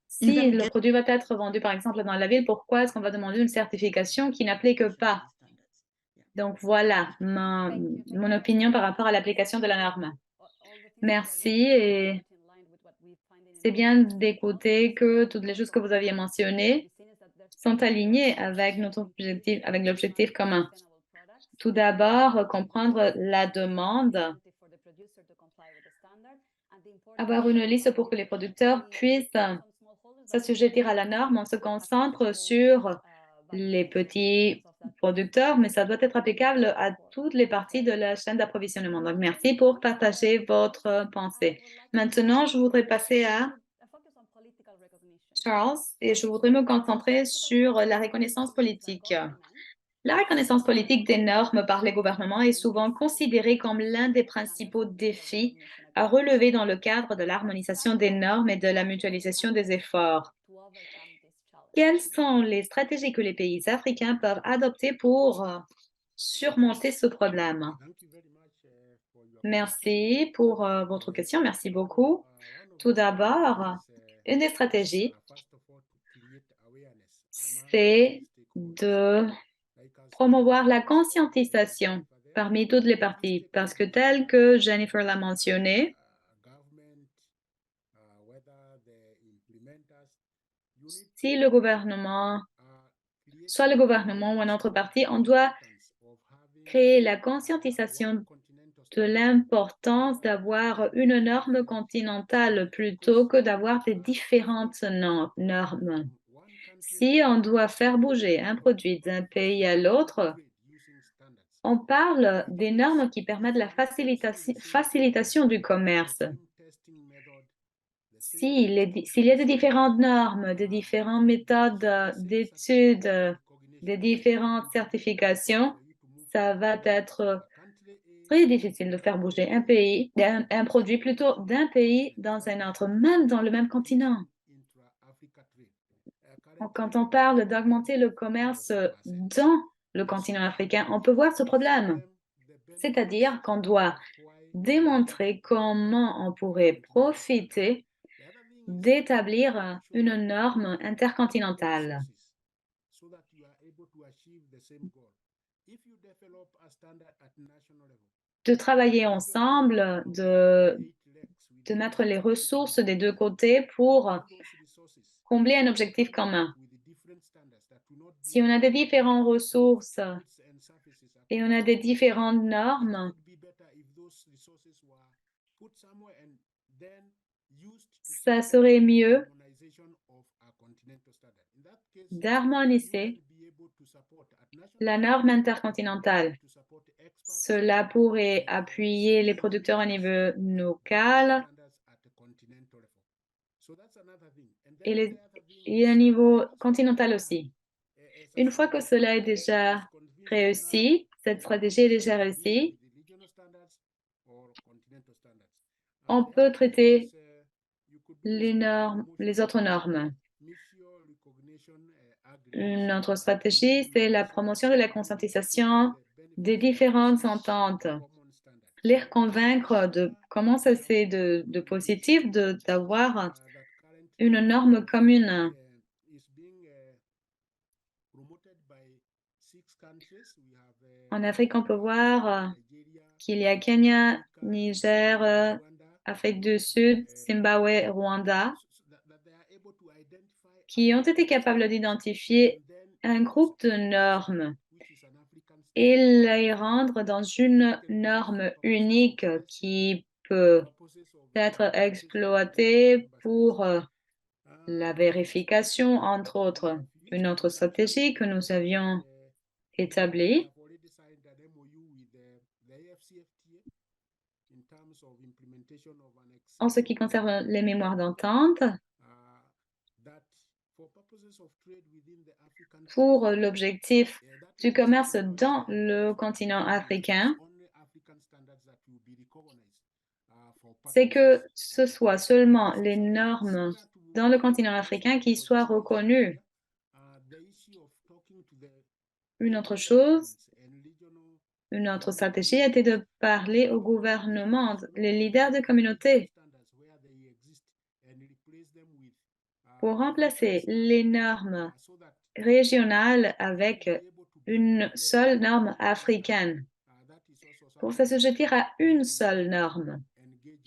Si le produit va être vendu, par exemple, dans la ville, pourquoi est-ce qu'on va demander une certification qui n'applique pas? Donc, voilà mon opinion par rapport à l'application de la norme. Merci et c'est bien d'écouter que toutes les choses que vous aviez mentionnées sont alignées avec notre objectif, avec l'objectif commun. Tout d'abord, comprendre la demande, avoir une liste pour que les producteurs puissent s'assujettir à la norme. On se concentre sur les petits producteurs, mais ça doit être applicable à toutes les parties de la chaîne d'approvisionnement. Donc, merci pour partager votre pensée. Maintenant, je voudrais passer à Charles et je voudrais me concentrer sur la reconnaissance politique. La reconnaissance politique des normes par les gouvernements est souvent considérée comme l'un des principaux défis à relever dans le cadre de l'harmonisation des normes et de la mutualisation des efforts. Quelles sont les stratégies que les pays africains peuvent adopter pour surmonter ce problème? Merci pour votre question. Merci beaucoup. Tout d'abord, une des stratégies, c'est de promouvoir la conscientisation parmi toutes les parties, parce que tel que Jennifer l'a mentionné, si le gouvernement, soit le gouvernement ou une autre partie, on doit créer la conscientisation de l'importance d'avoir une norme continentale plutôt que d'avoir des différentes normes. Si on doit faire bouger un produit d'un pays à l'autre, on parle des normes qui permettent la facilitation du commerce. S'il y a de différentes normes, de différentes méthodes d'études, de différentes certifications, ça va être très difficile de faire bouger un pays, un produit plutôt d'un pays dans un autre, même dans le même continent. Quand on parle d'augmenter le commerce dans le continent africain, on peut voir ce problème. C'est-à-dire qu'on doit démontrer comment on pourrait profiter d'établir une norme intercontinentale. de travailler ensemble, de mettre les ressources des deux côtés pour combler un objectif commun. Si on a des différentes ressources et on a des différentes normes, ça serait mieux d'harmoniser la norme intercontinentale. Cela pourrait appuyer les producteurs au niveau local et au niveau continental aussi. Une fois que cela est déjà réussi, cette stratégie est déjà réussie, on peut traiter les autres normes. Une autre stratégie, c'est la promotion de la conscientisation des différentes ententes. Les convaincre de comment ça c'est de positif d'avoir une norme commune. En Afrique, on peut voir qu'il y a Kenya, Niger, Afrique du Sud, Zimbabwe, Rwanda, qui ont été capables d'identifier un groupe de normes et les rendre dans une norme unique qui peut être exploitée pour la vérification, entre autres. Une autre stratégie que nous avions établie en ce qui concerne les mémoires d'entente, pour l'objectif du commerce dans le continent africain, c'est que ce soit seulement les normes dans le continent africain qui soient reconnues. Une autre chose, une autre stratégie était de parler au gouvernement, les leaders de communautés, pour remplacer les normes régionales avec une seule norme africaine, pour s'assujettir à une seule norme.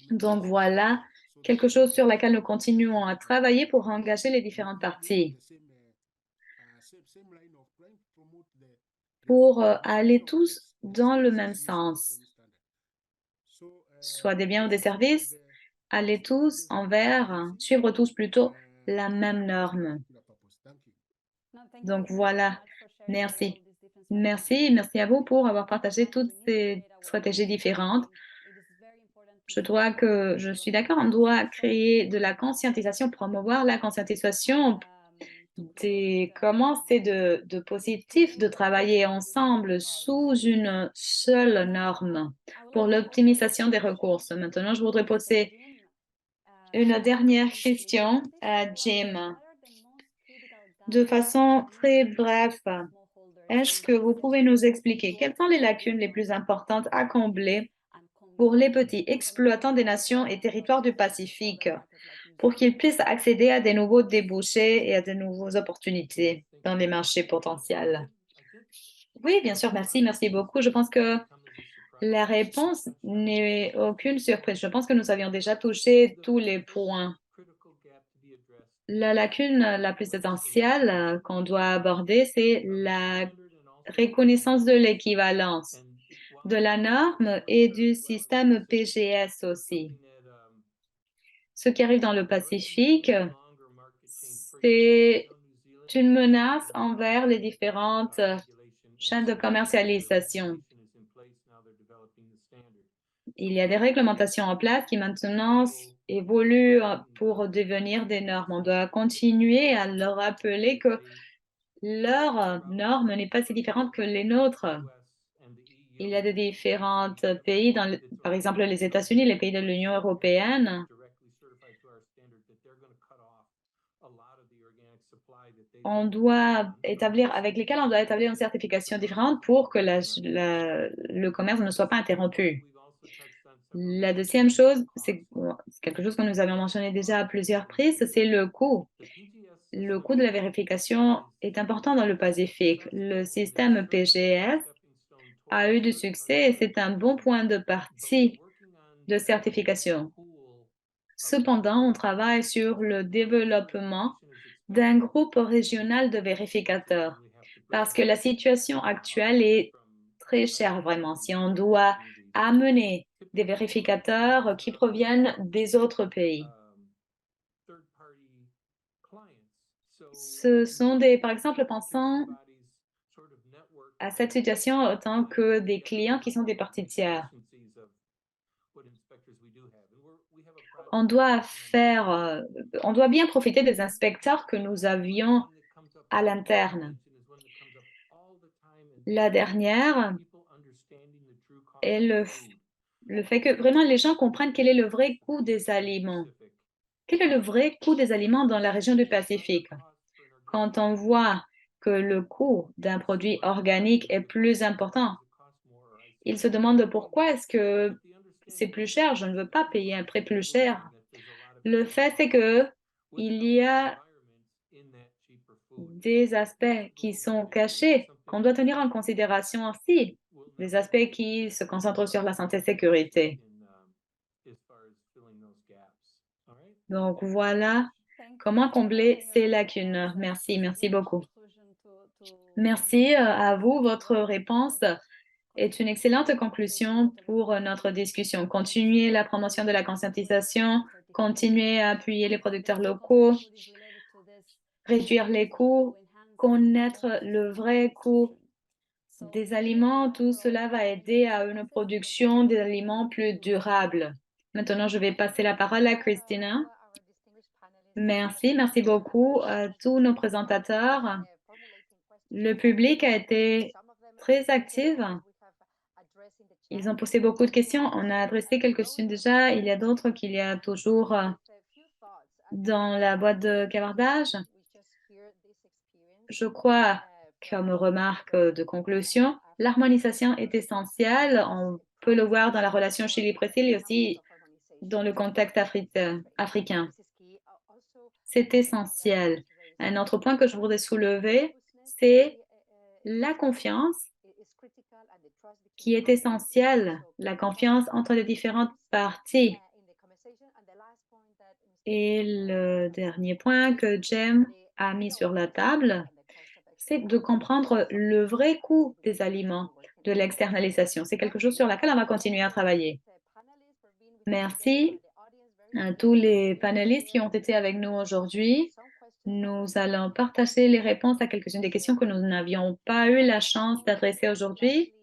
Donc voilà quelque chose sur laquelle nous continuons à travailler pour engager les différentes parties, pour aller tous dans le même sens, soit des biens ou des services, aller tous suivre tous plutôt la même norme. Donc voilà, merci. Merci à vous pour avoir partagé toutes ces stratégies différentes. Je suis d'accord, on doit créer de la conscientisation, promouvoir la conscientisation comment c'est de positif de travailler ensemble sous une seule norme pour l'optimisation des ressources. Maintenant, je voudrais poser une dernière question à Jim. De façon très brève, est-ce que vous pouvez nous expliquer quelles sont les lacunes les plus importantes à combler pour les petits exploitants des nations et territoires du Pacifique pour qu'ils puissent accéder à des nouveaux débouchés et à de nouvelles opportunités dans les marchés potentiels? Oui, bien sûr, merci beaucoup. Je pense que la réponse n'est aucune surprise. Je pense que nous avions déjà touché tous les points. La lacune la plus essentielle qu'on doit aborder, c'est la reconnaissance de l'équivalence de la norme et du système PGS aussi. Ce qui arrive dans le Pacifique, c'est une menace envers les différentes chaînes de commercialisation. Il y a des réglementations en place qui maintenant évoluent pour devenir des normes. On doit continuer à leur rappeler que leur norme n'est pas si différente que les nôtres. Il y a de différents pays, par exemple les États-Unis, les pays de l'Union européenne, avec lesquels on doit établir une certification différente pour que le commerce ne soit pas interrompu. La deuxième chose, c'est quelque chose que nous avions mentionné déjà à plusieurs reprises, c'est le coût. Le coût de la vérification est important dans le Pacifique. Le système PGS a eu du succès et c'est un bon point de partie de certification. Cependant, on travaille sur le développement d'un groupe régional de vérificateurs parce que la situation actuelle est très chère vraiment. Si on doit amener des vérificateurs qui proviennent des autres pays. Ce sont par exemple, pensons à cette situation en tant que des clients qui sont des parties tiers. On doit bien profiter des inspecteurs que nous avions à l'interne. La dernière est le fait que vraiment les gens comprennent quel est le vrai coût des aliments. Quel est le vrai coût des aliments dans la région du Pacifique? Quand on voit que le coût d'un produit organique est plus important, ils se demandent pourquoi est-ce que c'est plus cher? Je ne veux pas payer un prix plus cher. Le fait, c'est que il y a des aspects qui sont cachés qu'on doit tenir en considération aussi, des aspects qui se concentrent sur la santé et sécurité. Donc voilà comment combler ces lacunes. Merci, merci beaucoup. Merci à vous. Votre réponse est une excellente conclusion pour notre discussion. Continuez la promotion de la conscientisation, continuez à appuyer les producteurs locaux, réduire les coûts, connaître le vrai coût des aliments. Tout cela va aider à une production d'aliments plus durable. Maintenant, je vais passer la parole à Christina. Merci, merci beaucoup à tous nos présentateurs. Le public a été très actif. Ils ont posé beaucoup de questions. On a adressé quelques-unes déjà. Il y a d'autres qu'il y a toujours dans la boîte de cavardage. Je crois, comme remarque de conclusion, l'harmonisation est essentielle. On peut le voir dans la relation Chili-Brésil et aussi dans le contexte africain. C'est essentiel. Un autre point que je voudrais soulever, c'est la confiance qui est essentielle, la confiance entre les différentes parties. Et le dernier point que Jem a mis sur la table, c'est de comprendre le vrai coût des aliments, de l'externalisation. C'est quelque chose sur laquelle on va continuer à travailler. Merci à tous les panélistes qui ont été avec nous aujourd'hui. Nous allons partager les réponses à quelques-unes des questions que nous n'avions pas eu la chance d'adresser aujourd'hui.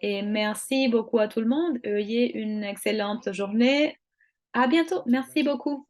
Et merci beaucoup à tout le monde. Ayez une excellente journée. À bientôt. Merci beaucoup.